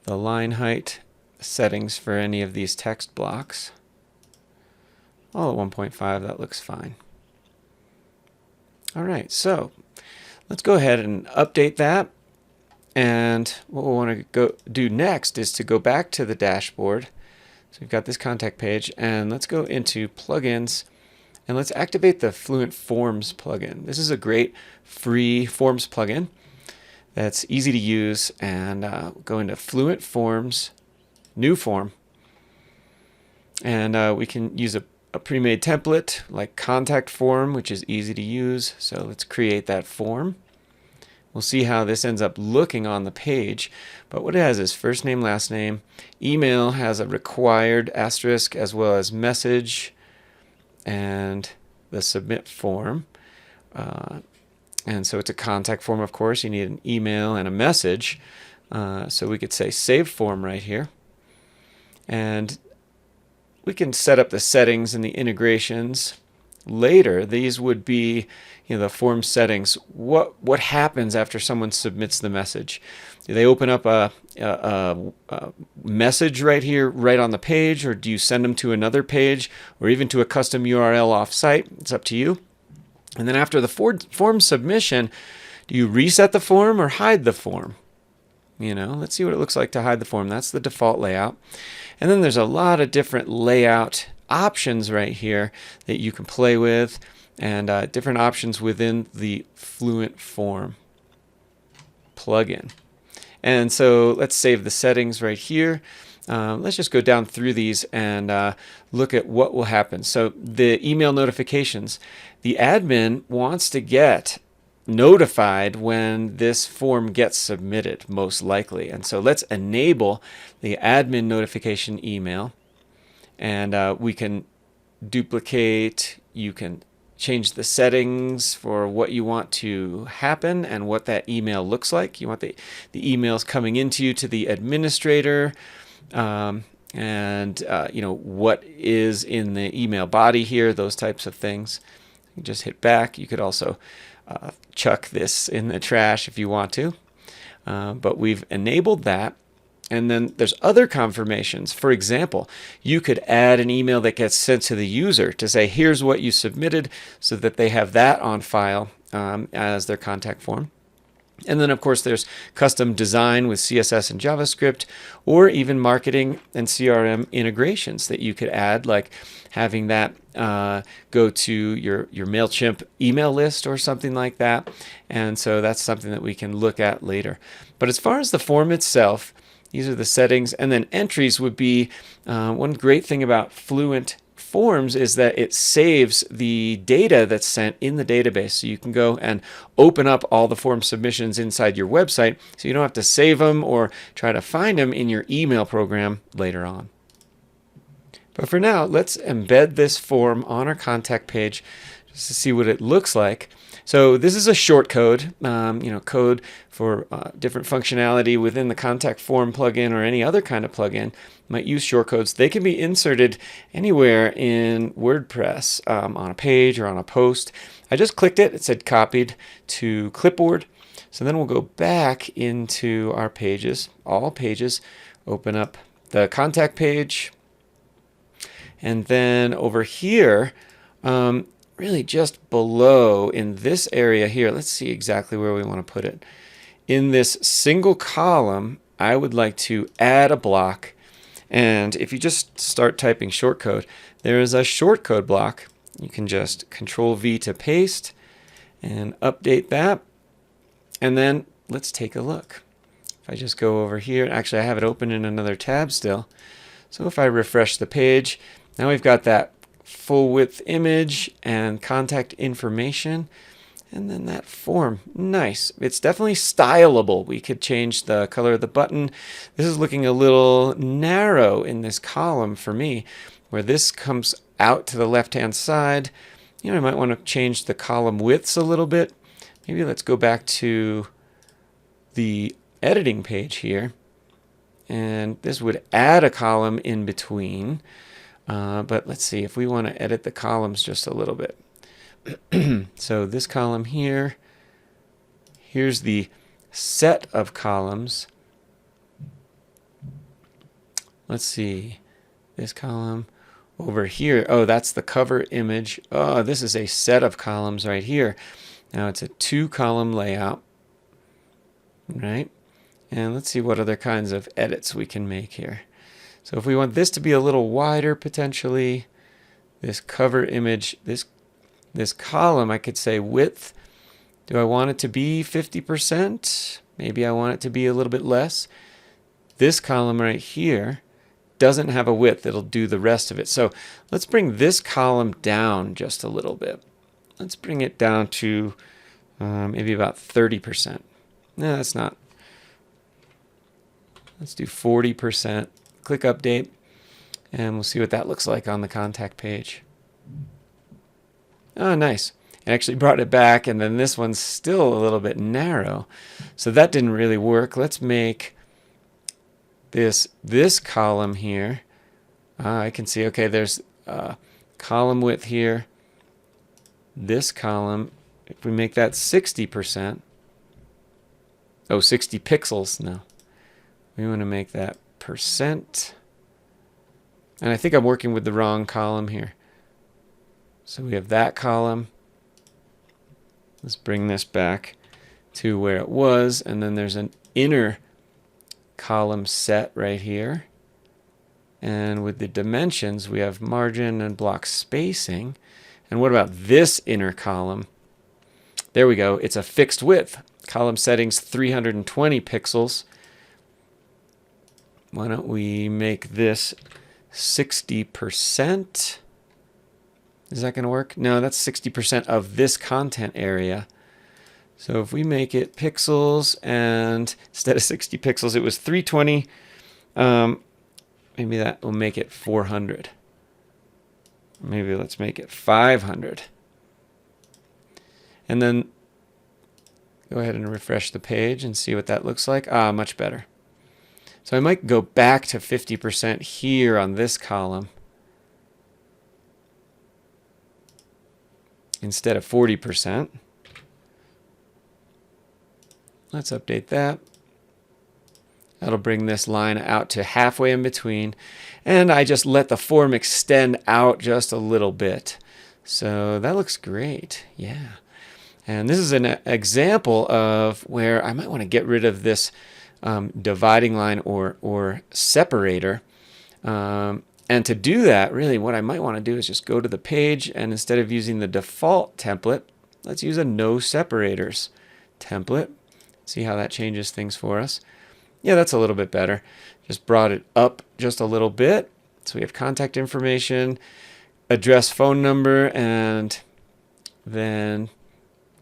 the line height settings for any of these text blocks. All at 1.5, that looks fine. All right, so let's go ahead and update that. And what we want to do next is to go back to the dashboard. So we've got this contact page, and let's go into plugins, and let's activate the Fluent Forms plugin. This is a great free forms plugin that's easy to use, and go into Fluent Forms, new form, and we can use a pre-made template like contact form, which is easy to use. So let's create that form. We'll see how this ends up looking on the page, but what it has is first name, last name. Email has a required asterisk as well as message and the submit form. And so it's a contact form, of course. You need an email and a message. So we could say save form right here. And we can set up the settings and the integrations later. These would be, the form settings. What happens after someone submits the message? Do they open up a message right here, right on the page, or do you send them to another page, or even to a custom URL off-site? It's up to you. And then after the form submission, do you reset the form or hide the form? Let's see what it looks like to hide the form. That's the default layout. And then there's a lot of different layout options right here that you can play with, and different options within the Fluent Form plugin. And so let's save the settings right here. Let's just go down through these and look at what will happen. So the email notifications, the admin wants to get notified when this form gets submitted, most likely. And so let's enable the admin notification email, and we can duplicate. You can change the settings for what you want to happen and what that email looks like. You want the emails coming into you to the administrator, and what is in the email body here, those types of things. You just hit back. You could also chuck this in the trash if you want to, but we've enabled that. And then there's other confirmations. For example, you could add an email that gets sent to the user to say, here's what you submitted, so that they have that on file as their contact form. And then, of course, there's custom design with CSS and JavaScript, or even marketing and CRM integrations that you could add, like having that go to your MailChimp email list or something like that. And so that's something that we can look at later. But as far as the form itself, these are the settings. And then entries would be one great thing about Fluent Forms is that it saves the data that's sent in the database. So you can go and open up all the form submissions inside your website, so you don't have to save them or try to find them in your email program later on. But for now, let's embed this form on our contact page just to see what it looks like. So this is a short code, code for different functionality within the contact form plugin or any other kind of plugin. Might use shortcodes. They can be inserted anywhere in WordPress, on a page or on a post. I just clicked it. It said copied to clipboard. So then we'll go back into our pages, all pages, open up the contact page, and then over here, really just below in this area here, let's see exactly where we want to put it. In this single column, I would like to add a block. And if you just start typing shortcode, there is a shortcode block. You can just Control V to paste and update that. And then let's take a look. If I just go over here, actually I have it open in another tab still. So if I refresh the page, now we've got that full width image and contact information, and then that form. Nice. It's definitely stylable. We could change the color of the button. This is looking a little narrow in this column for me, where this comes out to the left hand side. I might want to change the column widths a little bit. Maybe let's go back to the editing page here, and this would add a column in between. But let's see if we want to edit the columns just a little bit. So this column here, here's the set of columns. Let's see, this column over here. Oh, that's the cover image. Oh, this is a set of columns right here. Now it's a 2-column layout, right? And let's see what other kinds of edits we can make here. So if we want this to be a little wider potentially, this cover image, this column, I could say width. Do I want it to be 50%? Maybe I want it to be a little bit less. This column right here doesn't have a width. It'll do the rest of it. So let's bring this column down just a little bit. Let's bring it down to maybe about 30%. No, that's not. Let's do 40%. Click update, and we'll see what that looks like on the contact page. Oh, nice. It actually brought it back, and then this one's still a little bit narrow. So that didn't really work. Let's make this column here. I can see, okay, there's column width here. This column, if we make that 60%, oh, 60 pixels, no. We want to make that percent. And I think I'm working with the wrong column here. So we have that column. Let's bring this back to where it was, and then there's an inner column set right here. And with the dimensions, we have margin and block spacing. And what about this inner column? There we go. It's a fixed width. Column settings 320 pixels. Why don't we make this 60%? Is that going to work? No, that's 60% of this content area. So if we make it pixels, and instead of 60 pixels, it was 320, maybe that will make it 400. Maybe let's make it 500. And then go ahead and refresh the page and see what that looks like. Ah, much better. So I might go back to 50% here on this column instead of 40%. Let's update that. That'll bring this line out to halfway in between. And I just let the form extend out just a little bit. So that looks great. Yeah. And this is an example of where I might want to get rid of this dividing line or separator. And to do that, really what I might want to do is just go to the page, and instead of using the default template, let's use a no separators template. See how that changes things for us. Yeah, that's a little bit better. Just brought it up just a little bit. So we have contact information, address, phone number, and then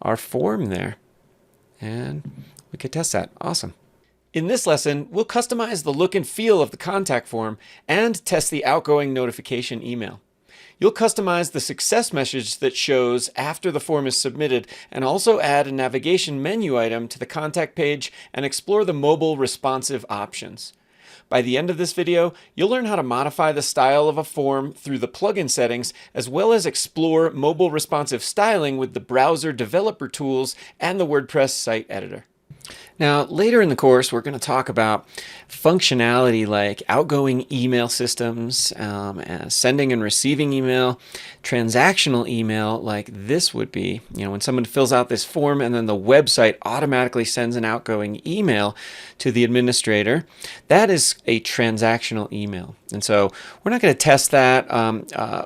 our form there. And we could test that. Awesome. In this lesson, we'll customize the look and feel of the contact form and test the outgoing notification email. You'll customize the success message that shows after the form is submitted, and also add a navigation menu item to the contact page and explore the mobile responsive options. By the end of this video, you'll learn how to modify the style of a form through the plugin settings, as well as explore mobile responsive styling with the browser developer tools and the WordPress site editor. Now, later in the course, we're going to talk about functionality like outgoing email systems, sending and receiving email, transactional email like this would be, when someone fills out this form and then the website automatically sends an outgoing email to the administrator. That is a transactional email. And so we're not going to test that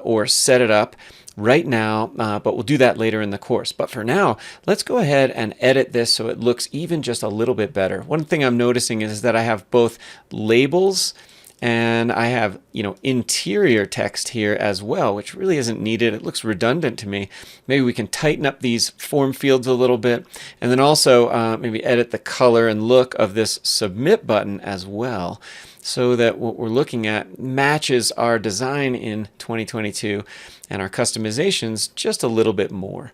or set it up right now, but we'll do that later in the course. But for now, let's go ahead and edit this so it looks even just a little bit better. One thing I'm noticing is that I have both labels and I have, interior text here as well, which really isn't needed. It looks redundant to me. Maybe we can tighten up these form fields a little bit, and then also maybe edit the color and look of this submit button as well, so that what we're looking at matches our design in 2022 and our customizations just a little bit more.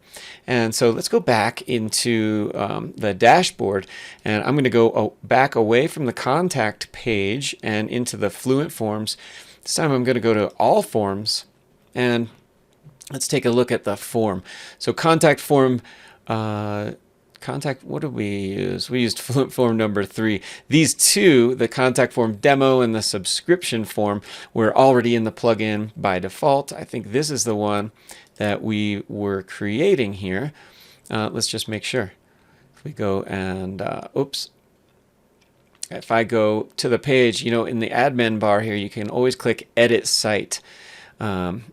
And so let's go back into the dashboard, and I'm going to go back away from the contact page and into the Fluent Forms. This time I'm going to go to all forms, and let's take a look at the form. So contact form, what did we use? We used Fluent Form number 3. These two, the contact form demo and the subscription form, were already in the plugin by default. I think this is the one that we were creating here. Let's just make sure. If we go and, if I go to the page, you know, in the admin bar here, you can always click Edit Site. And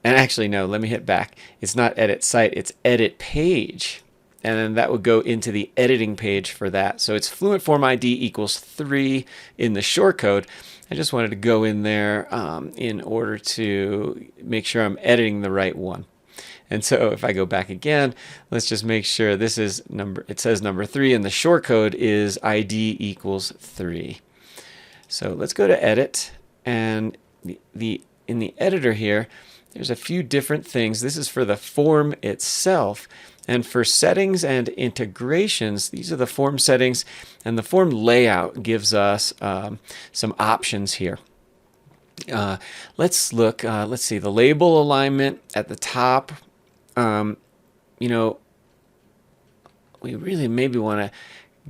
actually, no, let me hit back. It's not Edit Site, it's Edit Page. And then that would go into the editing page for that. So it's Fluent Form ID equals 3 in the shortcode. I just wanted to go in there in order to make sure I'm editing the right one. And so if I go back again, let's just make sure this is it says number 3, and the shortcode is ID equals 3. So let's go to edit, and in the editor here, there's a few different things. This is for the form itself. And for settings and integrations, these are the form settings, and the form layout gives us some options here. Let's look, let's see, the label alignment at the top. You know, we really maybe want to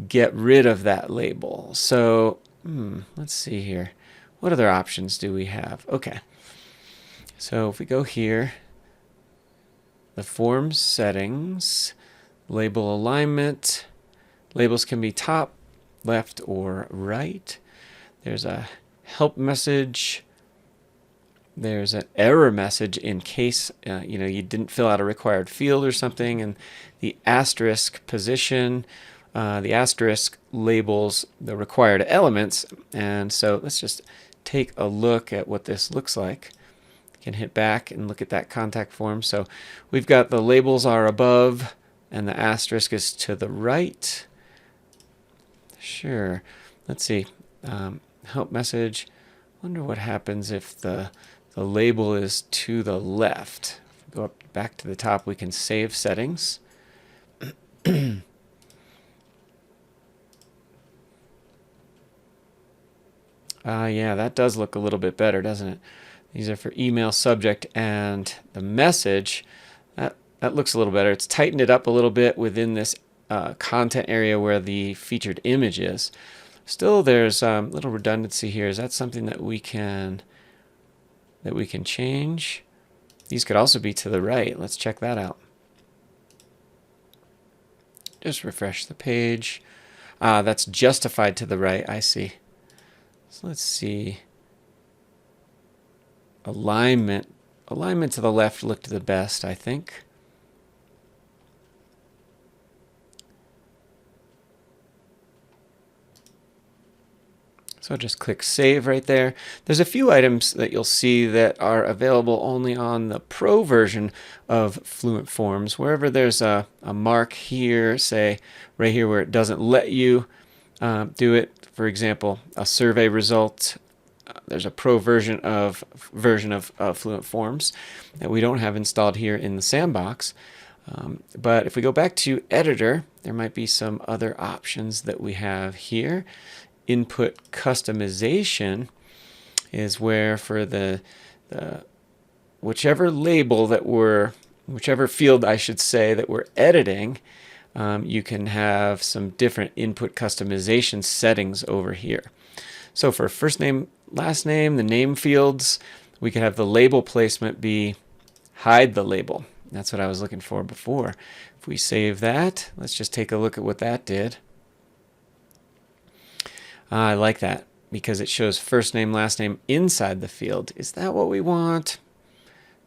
get rid of that label. So let's see here. What other options do we have? Okay. So if we go here, the form settings, label alignment, labels can be top, left, or right. There's a help message. There's an error message in case you know, you didn't fill out a required field or something, and the asterisk position. The asterisk labels the required elements, and so let's just take a look at what this looks like. You can hit back and look at that contact form. So we've got the labels are above and the asterisk is to the right. Sure. Let's see. Help message. Wonder what happens if the label is to the left. If we go up back to the top, we can save settings. Yeah, that does look a little bit better, doesn't it? These are for email subject and the message. That looks a little better. It's tightened it up a little bit within this content area where the featured image is. Still, there's a little redundancy here. Is that something that we can change? These could also be to the right. Let's check that out. Just refresh the page. That's justified to the right. I see. So let's see. Alignment to the left looked the best, I think. So just click Save right there. There's a few items that you'll see that are available only on the Pro version of Fluent Forms. Wherever there's a mark here, say right here where it doesn't let you do it, for example, a survey result, there's a Pro version of Fluent Forms that we don't have installed here in the sandbox. But if we go back to Editor, there might be some other options that we have here. Input customization is where for the whichever label that whichever field I should say that we're editing, you can have some different input customization settings over here. So for first name, last name, the name fields, we could have the label placement be hide the label. That's what I was looking for before. If we save that, let's just take a look at what that did. I like that because it shows first name, last name inside the field. Is that what we want?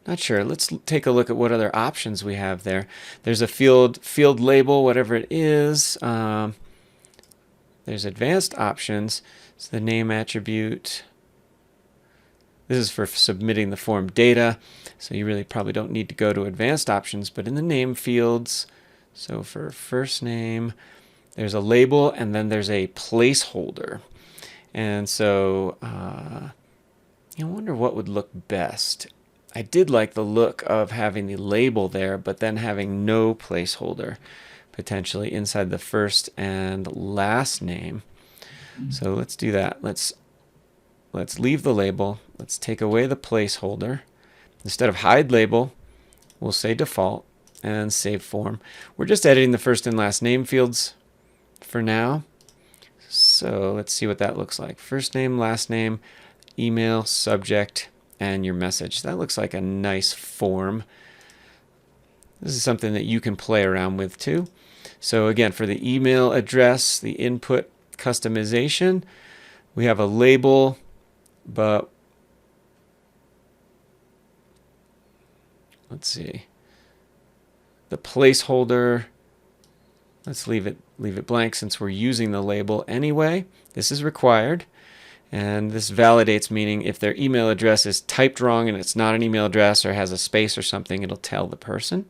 Not sure. Let's take a look at what other options we have there. There's a field label, whatever it is. There's advanced options. It's the name attribute. This is for submitting the form data. So you really probably don't need to go to advanced options, but in the name fields, so for first name, there's a label and then there's a placeholder. And so I wonder what would look best. I did like the look of having the label there, but then having no placeholder potentially inside the first and last name. So let's do that. Let's let's leave the label. Let's take away the placeholder. Instead of hide label, we'll say default and save form. We're just editing the first and last name fields for now. So let's see what that looks like. First name, last name, email, subject, and your message. That looks like a nice form. This is something that you can play around with too. So again, for the email address, the input customization, we have a label, but let's see. The placeholder, let's leave it blank since we're using the label anyway. This is required. And this validates, meaning if their email address is typed wrong and it's not an email address or has a space or something, it'll tell the person.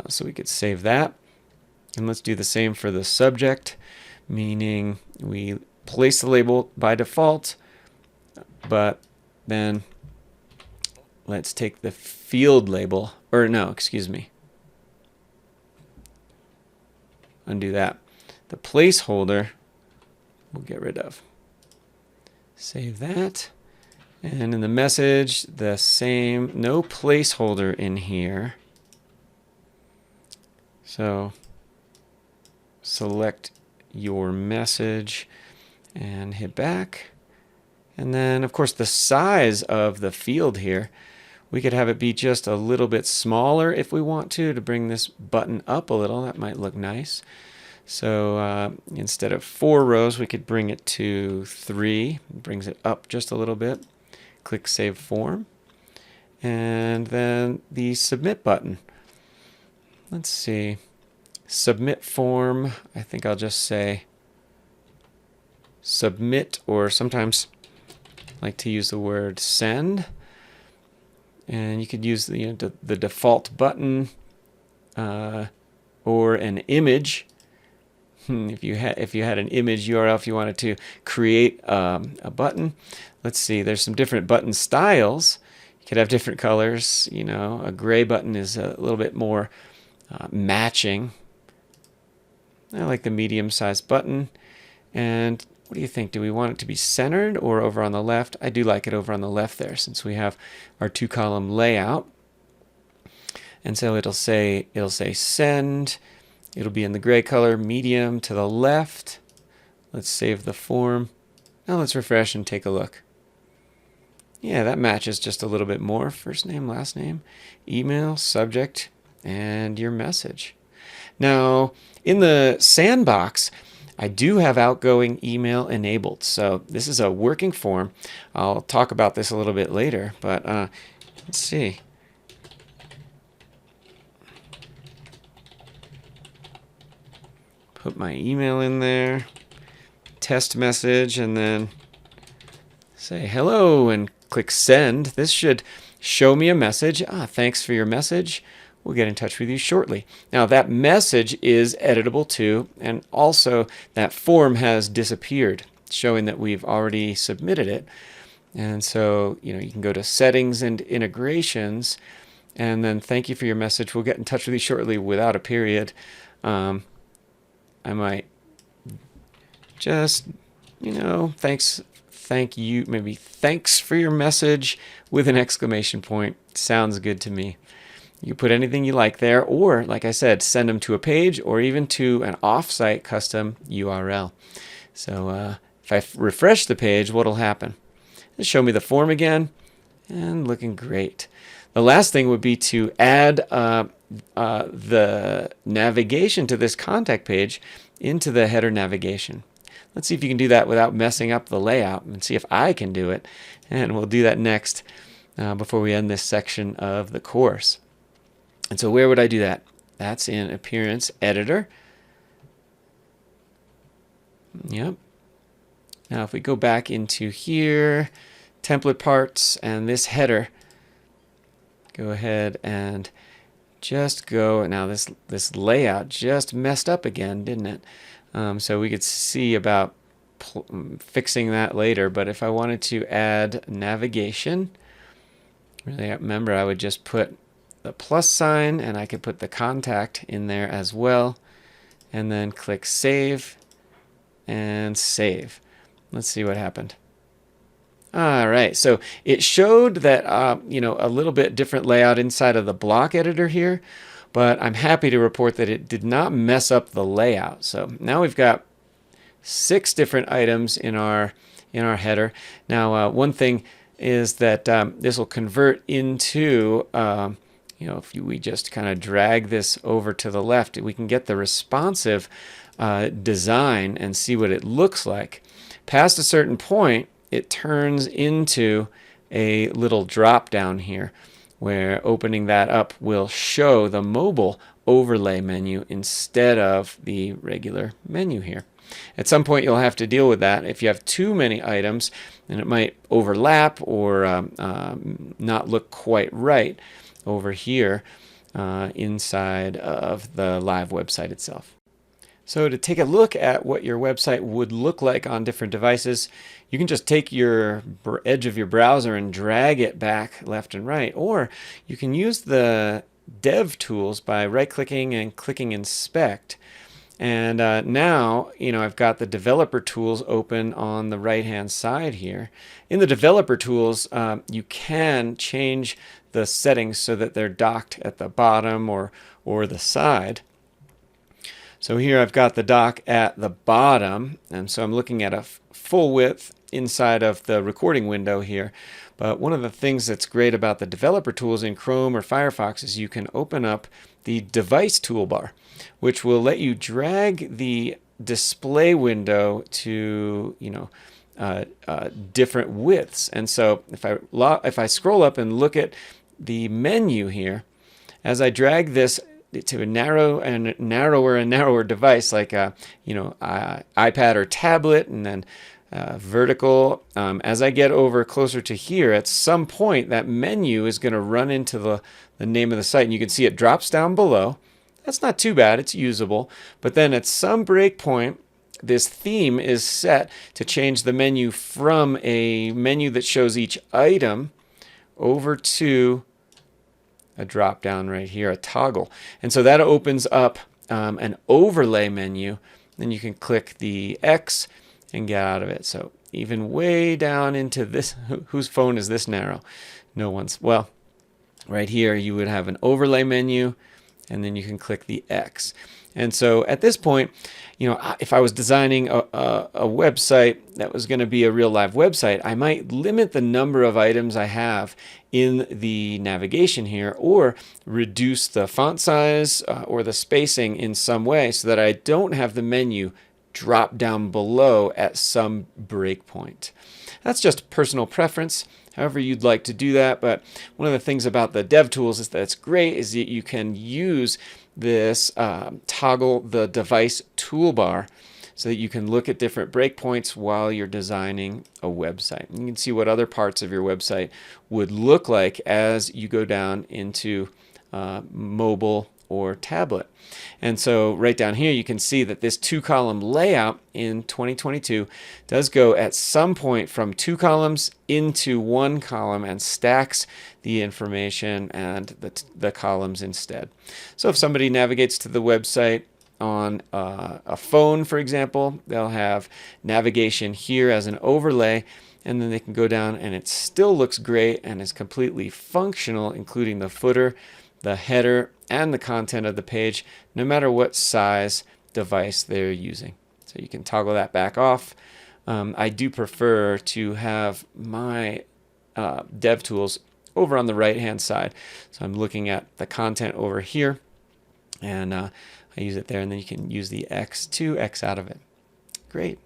So we could save that. And let's do the same for the subject, meaning we place the label by default, but then let's take the field label, or no, excuse me. Undo that. The placeholder we'll get rid of. Save that. And in the message, the same, no placeholder in here. So select your message and hit back. And then, of course, the size of the field here, we could have it be just a little bit smaller if we want to bring this button up a little. That might look nice. So instead of 4 rows, we could bring it to 3. It brings it up just a little bit. Click Save Form. And then the Submit button. Let's see. Submit form, I think I'll just say submit, or sometimes I like to use the word send. And you could use the default button or an image. If you had an image URL, if you wanted to create a button. Let's see, there's some different button styles. You could have different colors. A gray button is a little bit more matching. I like the medium-sized button. And what do you think? Do we want it to be centered or over on the left? I do like it over on the left there, since we have our 2-column layout. And so it'll say send. It'll be in the gray color, medium to the left. Let's save the form. Now let's refresh and take a look. Yeah, that matches just a little bit more. First name, last name, email, subject, and your message. Now, in the sandbox, I do have outgoing email enabled. So this is a working form. I'll talk about this a little bit later, but let's see. Put my email in there, test message, and then say hello and click send. This should show me a message. Thanks for your message. We'll get in touch with you shortly. Now that message is editable too, and also that form has disappeared, showing that we've already submitted it. And so, you can go to settings and integrations, and then thank you for your message. We'll get in touch with you shortly without a period. I might just, thank you, maybe thanks for your message with an exclamation point. Sounds good to me. You put anything you like there, or like I said, send them to a page or even to an offsite custom URL. So if I refresh the page, what'll happen? It'll show me the form again, and looking great. The last thing would be to add the navigation to this contact page into the header navigation. Let's see if you can do that without messing up the layout, and see if I can do it. And we'll do that next before we end this section of the course. And so where would I do that? That's in Appearance Editor. Yep. Now if we go back into here, template parts, and this header, go ahead and just go. Now this layout just messed up again, didn't it? So we could see about fixing that later. But if I wanted to add navigation, really remember I would just put the plus sign, and I could put the contact in there as well, and then click save and save. Let's see what happened. All right, so it showed that a little bit different layout inside of the block editor here, but I'm happy to report that it did not mess up the layout. So now we've got 6 different items in our header. Now, one thing is that this will convert into if we just kind of drag this over to the left, we can get the responsive design and see what it looks like. Past a certain point, it turns into a little drop down here, where opening that up will show the mobile overlay menu instead of the regular menu here. At some point you'll have to deal with that. If you have too many items, then it might overlap or not look quite right over here inside of the live website itself. So to take a look at what your website would look like on different devices, you can just take your edge of your browser and drag it back left and right, or you can use the dev tools by right-clicking and clicking inspect. And now, I've got the developer tools open on the right-hand side here. In the developer tools, you can change the settings so that they're docked at the bottom or the side. So here I've got the dock at the bottom, and so I'm looking at a full width inside of the recording window here. But one of the things that's great about the developer tools in Chrome or Firefox is you can open up the device toolbar, which will let you drag the display window to different widths. And so if I scroll up and look at the menu here, as I drag this to a narrower and narrower device like iPad or tablet, and then vertical, as I get over closer to here, at some point that menu is going to run into the name of the site, and you can see it drops down below. That's not too bad, it's usable. But then at some breakpoint, this theme is set to change the menu from a menu that shows each item over to a drop down right here, a toggle. And so that opens up an overlay menu. Then you can click the X and get out of it. So even way down into this, whose phone is this narrow? No one's. Well, right here you would have an overlay menu, and then you can click the X. And so at this point, if I was designing a website that was going to be a real live website, I might limit the number of items I have in the navigation here, or reduce the font size or the spacing in some way so that I don't have the menu drop down below at some breakpoint. That's just personal preference, however you'd like to do that. But one of the things about the dev tools is that it's great is that you can use this toggle the device toolbar so that you can look at different breakpoints while you're designing a website. You can see what other parts of your website would look like as you go down into mobile or tablet. And so right down here you can see that this 2-column layout in 2022 does go at some point from 2 columns into 1 column and stacks the information and the columns instead. So if somebody navigates to the website on a phone, for example, they'll have navigation here as an overlay, and then they can go down and it still looks great and is completely functional, including the footer, the header, and the content of the page, no matter what size device they're using. So you can toggle that back off. I do prefer to have my dev tools over on the right hand side. So I'm looking at the content over here, and I use it there, and then you can use the X to X out of it. Great.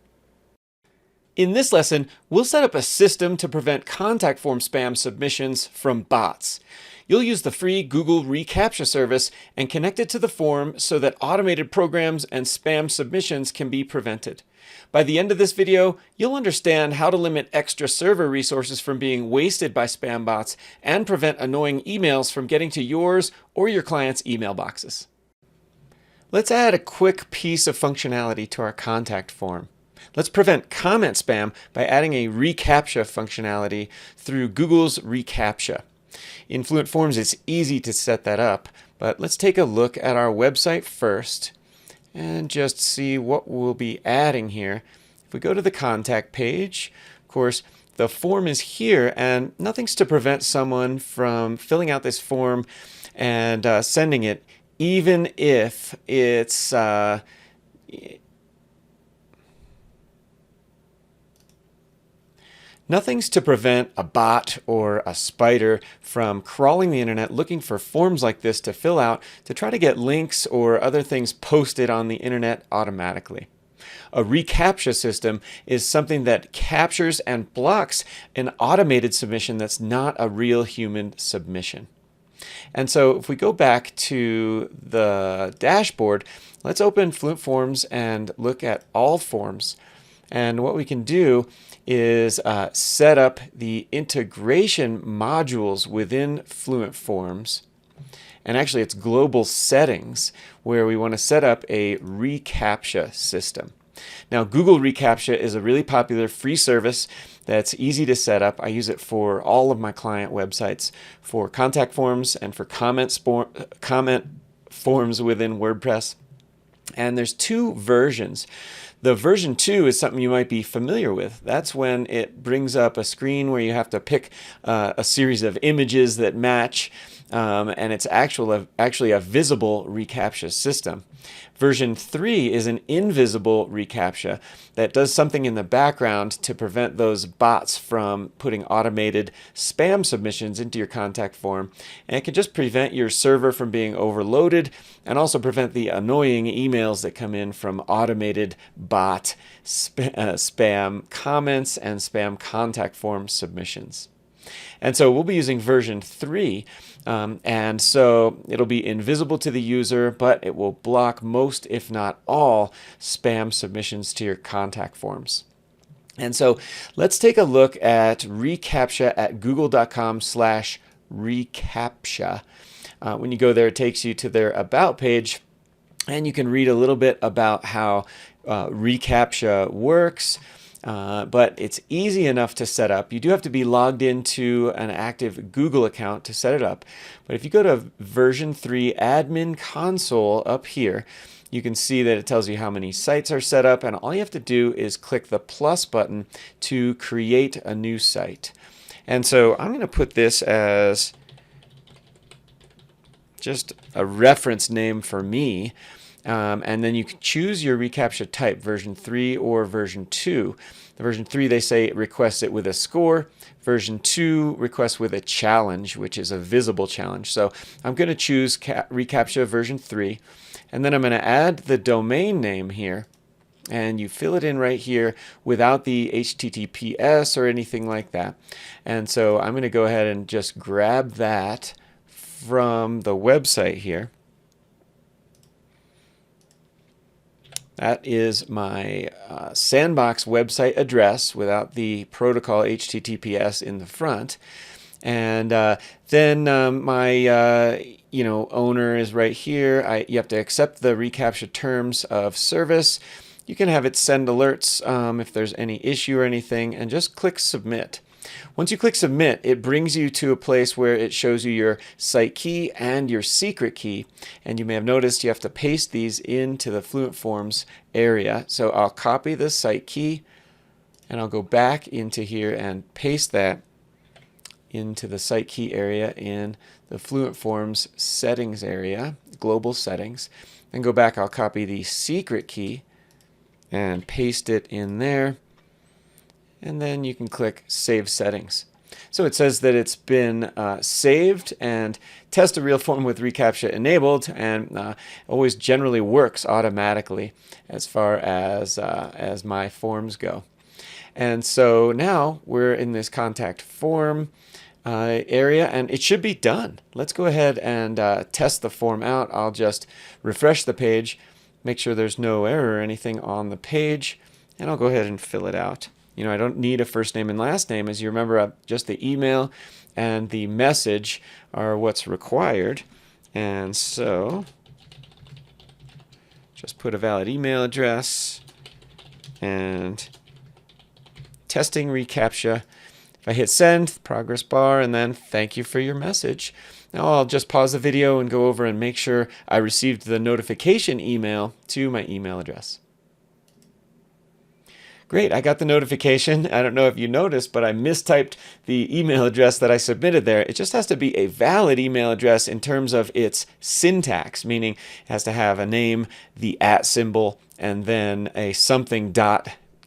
In this lesson, we'll set up a system to prevent contact form spam submissions from bots. You'll use the free Google ReCaptcha service and connect it to the form so that automated programs and spam submissions can be prevented. By the end of this video, you'll understand how to limit extra server resources from being wasted by spam bots and prevent annoying emails from getting to yours or your clients' email boxes. Let's add a quick piece of functionality to our contact form. Let's prevent comment spam by adding a ReCaptcha functionality through Google's ReCaptcha. In Fluent Forms, it's easy to set that up, but let's take a look at our website first and just see what we'll be adding here. If we go to the contact page, of course, the form is here, and nothing's to prevent someone from filling out this form and sending it, even if it's nothing's to prevent a bot or a spider from crawling the internet looking for forms like this to fill out to try to get links or other things posted on the internet automatically. A ReCaptcha system is something that captures and blocks an automated submission that's not a real human submission. And so if we go back to the dashboard, let's open Fluent Forms and look at all forms. And what we can do is set up the integration modules within Fluent Forms. And actually it's global settings where we want to set up a ReCaptcha system. Now, Google ReCaptcha is a really popular free service that's easy to set up. I use it for all of my client websites, for contact forms and for comment forms within WordPress. And there's two versions. The version 2 is something you might be familiar with. That's when it brings up a screen where you have to pick a series of images that match, and it's actually a visible ReCaptcha system. Version 3 is an invisible ReCaptcha that does something in the background to prevent those bots from putting automated spam submissions into your contact form. And it can just prevent your server from being overloaded and also prevent the annoying emails that come in from automated bot spam comments and spam contact form submissions. And so we'll be using version 3, and so it'll be invisible to the user, but it will block most, if not all, spam submissions to your contact forms. And so let's take a look at ReCaptcha at google.com/ReCaptcha. When you go there, it takes you to their About page, and you can read a little bit about how ReCaptcha works. But it's easy enough to set up. You do have to be logged into an active Google account to set it up. But if you go to version 3 admin console up here, you can see that it tells you how many sites are set up, and all you have to do is click the plus button to create a new site. And so I'm going to put this as just a reference name for me. And then you can choose your ReCaptcha type, version 3 or version 2. The version 3, they say, requests it with a score. Version 2 requests with a challenge, which is a visible challenge. So I'm going to choose ReCaptcha version 3. And then I'm going to add the domain name here. And you fill it in right here without the HTTPS or anything like that. And so I'm going to go ahead and just grab that from the website here. That is my Sandbox website address without the protocol HTTPS in the front. And then my owner is right here. You have to accept the ReCaptcha terms of service. You can have it send alerts if there's any issue or anything, and just click submit. Once you click submit, it brings you to a place where it shows you your site key and your secret key. And you may have noticed you have to paste these into the Fluent Forms area. So I'll copy the site key and I'll go back into here and paste that into the site key area in the Fluent Forms settings area, global settings. And go back, I'll copy the secret key and paste it in there. And then you can click Save Settings. So it says that it's been saved, and Test a Real Form with ReCaptcha enabled, and always generally works automatically as far as my forms go. And so now we're in this contact form area, and it should be done. Let's go ahead and test the form out. I'll just refresh the page, make sure there's no error or anything on the page, and I'll go ahead and fill it out. I don't need a first name and last name. As you remember, just the email and the message are what's required. And so just put a valid email address and testing ReCaptcha. If I hit send, progress bar, and then thank you for your message. Now I'll just pause the video and go over and make sure I received the notification email to my email address. Great, I got the notification. I don't know if you noticed, but I mistyped the email address that I submitted there. It just has to be a valid email address in terms of its syntax, meaning it has to have a name, the @ symbol, and then a something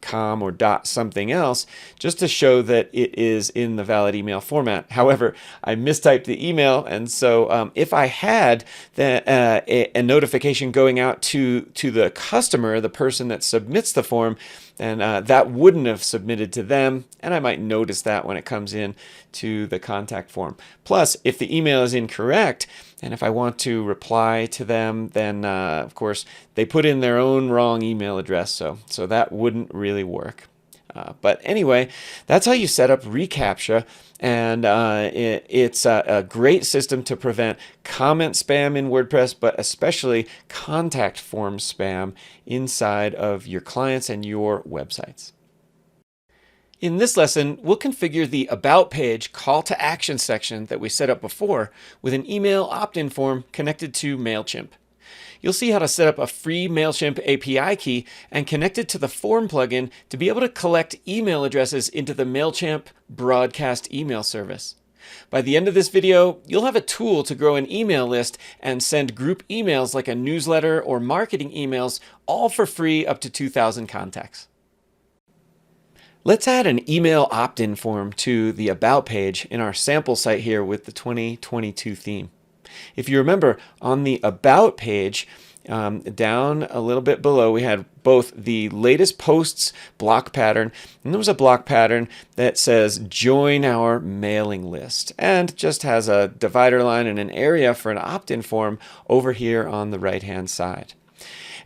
.com or something else, just to show that it is in the valid email format. However, I mistyped the email, and so if I had a notification going out to the customer, the person that submits the form, then that wouldn't have submitted to them, and I might notice that when it comes in to the contact form. Plus, if the email is incorrect, and if I want to reply to them, then of course they put in their own wrong email address, so that wouldn't really work. But anyway, that's how you set up ReCaptcha, and it's a great system to prevent comment spam in WordPress, but especially contact form spam inside of your clients and your websites. In this lesson, we'll configure the About page call to action section that we set up before with an email opt-in form connected to MailChimp. You'll see how to set up a free MailChimp API key and connect it to the form plugin to be able to collect email addresses into the MailChimp broadcast email service. By the end of this video, you'll have a tool to grow an email list and send group emails like a newsletter or marketing emails, all for free up to 2,000 contacts. Let's add an email opt-in form to the About page in our sample site here with the 2022 theme. If you remember, on the About page, down a little bit below, we had both the latest posts block pattern, and there was a block pattern that says join our mailing list, and just has a divider line and an area for an opt-in form over here on the right-hand side.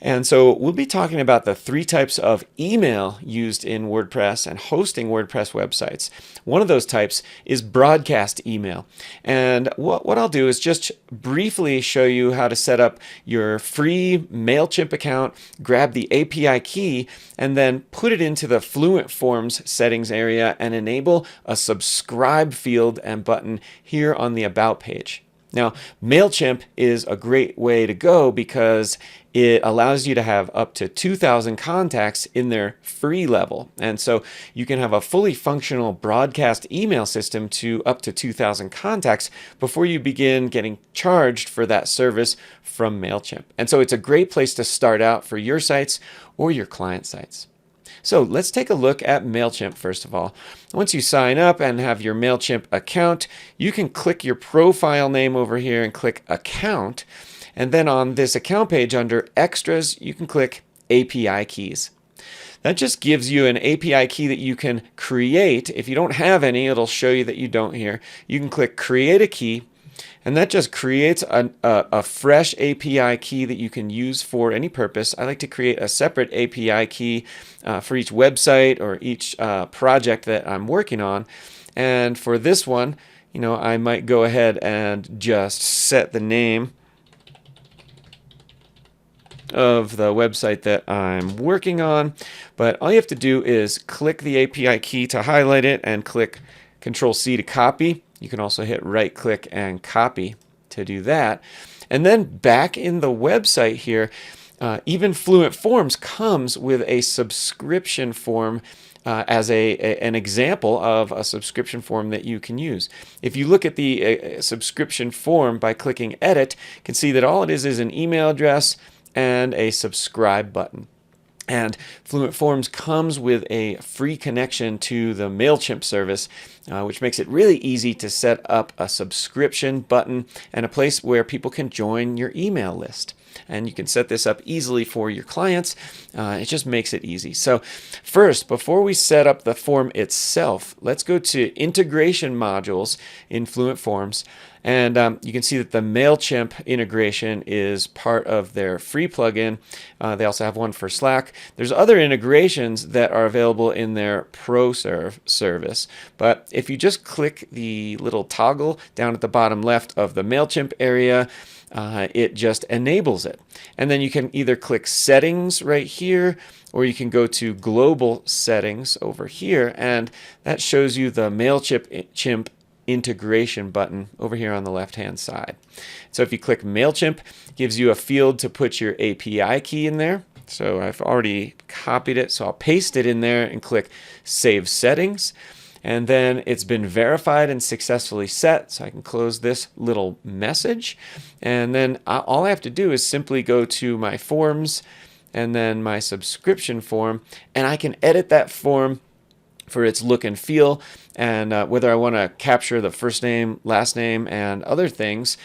And so we'll be talking about the 3 types of email used in WordPress and hosting WordPress websites. One of those types is broadcast email. And what I'll do is just briefly show you how to set up your free MailChimp account, grab the API key, and then put it into the Fluent Forms settings area and enable a subscribe field and button here on the About page. Now, MailChimp is a great way to go because it allows you to have up to 2,000 contacts in their free level. And so you can have a fully functional broadcast email system to up to 2,000 contacts before you begin getting charged for that service from MailChimp. And so it's a great place to start out for your sites or your client sites. So let's take a look at MailChimp first of all. Once you sign up and have your MailChimp account, you can click your profile name over here and click Account. And then on this account page under Extras, you can click API Keys. That just gives you an API key that you can create. If you don't have any, it'll show you that you don't here. You can click Create a Key, and that just creates a fresh API key that you can use for any purpose. I like to create a separate API key for each website or each project that I'm working on. And for this one, I might go ahead and just set the name of the website that I'm working on. But all you have to do is click the API key to highlight it and click Control-C to copy. You can also hit right-click and copy to do that. And then back in the website here, even Fluent Forms comes with a subscription form as an example of a subscription form that you can use. If you look at the subscription form by clicking Edit, you can see that all it is an email address and a subscribe button. And Fluent Forms comes with a free connection to the MailChimp service, which makes it really easy to set up a subscription button and a place where people can join your email list. And you can set this up easily for your clients. It just makes it easy. So first, before we set up the form itself, let's go to Integration Modules in Fluent Forms. And you can see that the MailChimp integration is part of their free plugin. They also have one for Slack. There's other integrations that are available in their Pro service. But if you just click the little toggle down at the bottom left of the MailChimp area, it just enables it. And then you can either click Settings right here, or you can go to Global Settings over here, and that shows you the MailChimp integration button over here on the left hand side. So if you click MailChimp, it gives you a field to put your API key in there. So I've already copied it, so I'll paste it in there and click Save Settings. And then it's been verified and successfully set, so I can close this little message. And then all I have to do is simply go to my forms and then my subscription form, and I can edit that form for its look and feel, and whether I want to capture the first name, last name, and other things.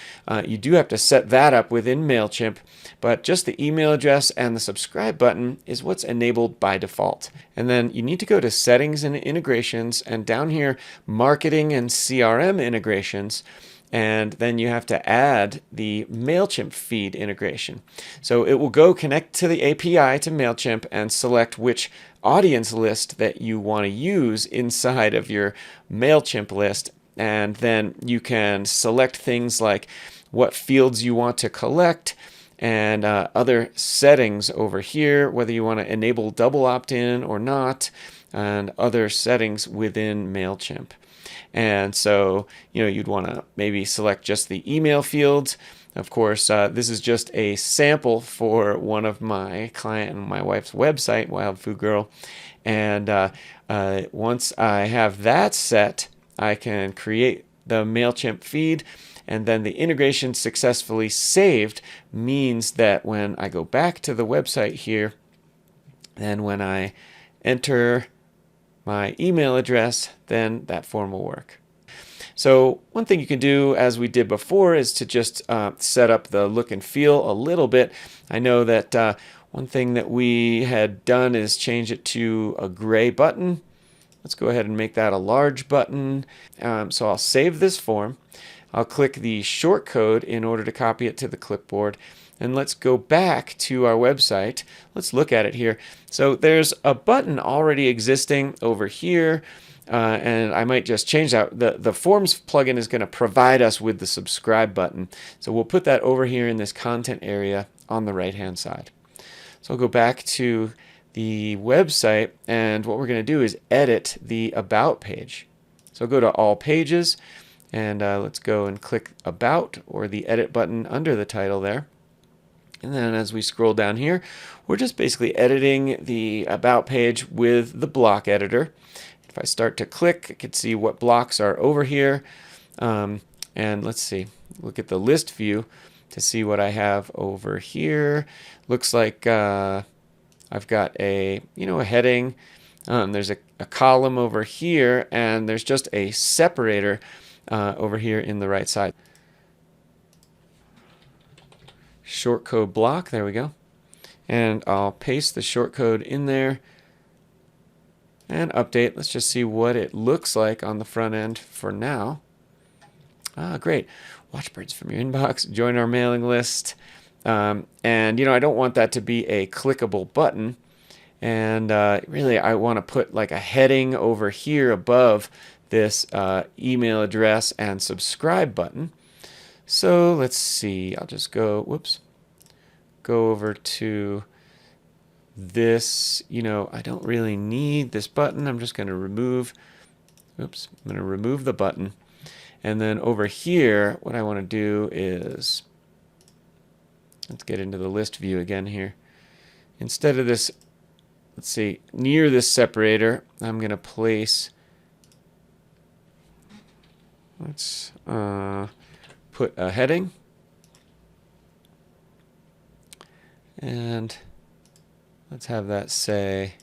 You do have to set that up within MailChimp, but just the email address and the subscribe button is what's enabled by default. And then you need to go to Settings and Integrations, and down here, Marketing and CRM Integrations. And then you have to add the MailChimp feed integration. So it will go connect to the API to MailChimp and select which audience list that you want to use inside of your MailChimp list. And then you can select things like what fields you want to collect and other settings over here, whether you want to enable double opt-in or not, and other settings within MailChimp. And so, you'd want to maybe select just the email fields. Of course, this is just a sample for one of my client and my wife's website, Wild Food Girl. And once I have that set, I can create the MailChimp feed. And then the integration successfully saved means that when I go back to the website here, then when I enter my email address, then that form will work. So one thing you can do, as we did before, is to just set up the look and feel a little bit. I know that one thing that we had done is change it to a gray button. Let's go ahead and make that a large button. So I'll save this form. I'll click the short code in order to copy it to the clipboard. And let's go back to our website. Let's look at it here. So there's a button already existing over here, and I might just change that. The Forms plugin is going to provide us with the subscribe button. So we'll put that over here in this content area on the right-hand side. So I'll go back to the website, and what we're going to do is edit the About page. So go to All Pages, and let's go and click About, or the Edit button under the title there. And then as we scroll down here, we're just basically editing the About page with the block editor. If I start to click, I can see what blocks are over here. And let's see, look at the list view to see what I have over here. Looks like I've got a heading. There's a column over here, and there's just a separator over here in the right side. Shortcode block, there we go. And I'll paste the shortcode in there and update. Let's just see what it looks like on the front end for now. Great. Watch birds from your inbox, join our mailing list. And I don't want that to be a clickable button. And really I want to put like a heading over here above this email address and subscribe button. So let's see, I'll just go over to this. I don't really need this button. I'm just going to remove the button. And then over here, what I want to do is, let's get into the list view again here. Instead of this, let's see, near this separator, I'm going to place, let's put a heading, and let's have that say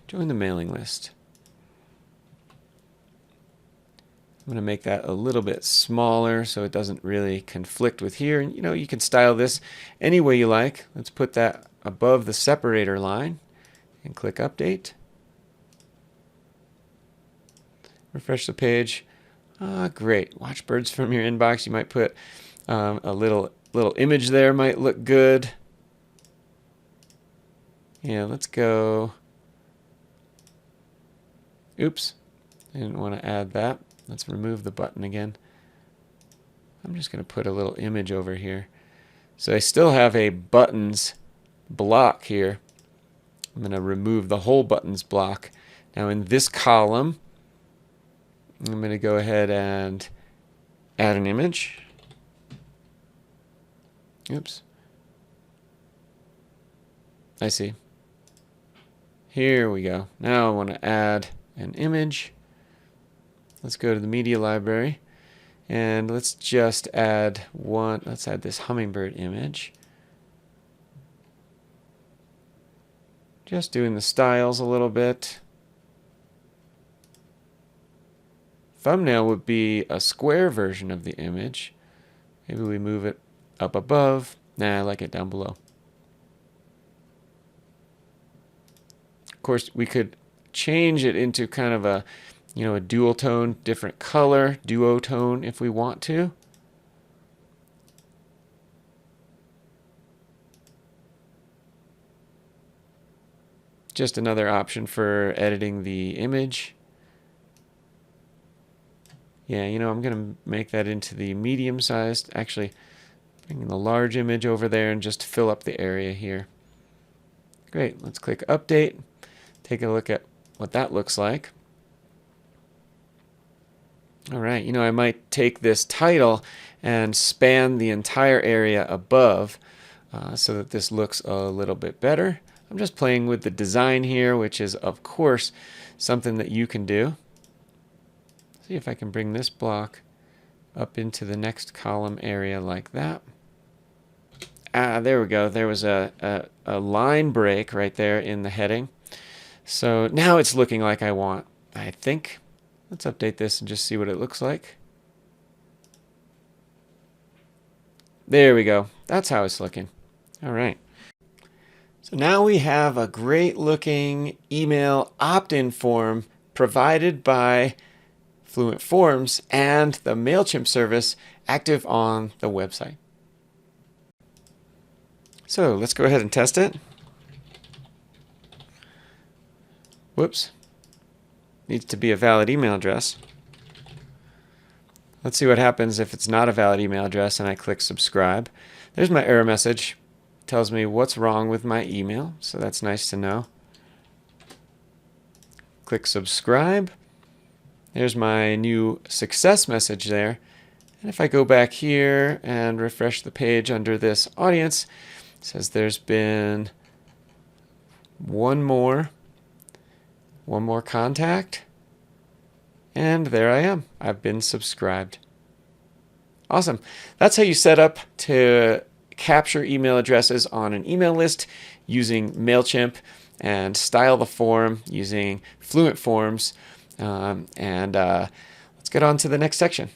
join the mailing list. I'm going to make that a little bit smaller so it doesn't really conflict with here. And you can style this any way you like. Let's put that above the separator line and click Update. Refresh the page. Great. Watch birds from your inbox. You might put a little image there. Might look good. Yeah, let's go. Oops. I didn't want to add that. Let's remove the button again. I'm just going to put a little image over here. So I still have a buttons block here. I'm going to remove the whole buttons block. Now in this column, I'm going to go ahead and add an image. Oops. I see. Here we go. Now I want to add an image. Let's go to the media library and let's just add one. Let's add this hummingbird image. Just doing the styles a little bit. Thumbnail would be a square version of the image. Maybe we move it up above. Nah, I like it down below. Of course, we could change it into kind of a, a dual tone, different color, duotone if we want to. Just another option for editing the image. Yeah, I'm going to make that into the medium sized. Actually, bringing the large image over there and just fill up the area here. Great. Let's click Update. Take a look at what that looks like. All right, I might take this title and span the entire area above so that this looks a little bit better. I'm just playing with the design here, which is, of course, something that you can do. See if I can bring this block up into the next column area like that. There we go. There was a line break right there in the heading. So now it's looking like I want, I think. Let's update this and just see what it looks like. There we go. That's how it's looking. All right. So now we have a great looking email opt-in form provided by Fluent Forms and the MailChimp service active on the website. So let's go ahead and test it. Whoops. Needs to be a valid email address. Let's see what happens if it's not a valid email address and I click subscribe. There's my error message. It tells me what's wrong with my email, so that's nice to know. Click subscribe. There's my new success message there. And if I go back here and refresh the page under this audience, it says there's been one more contact, and there I am. I've been subscribed. Awesome. That's how you set up to capture email addresses on an email list using MailChimp and style the form using Fluent Forms. Let's get on to the next section.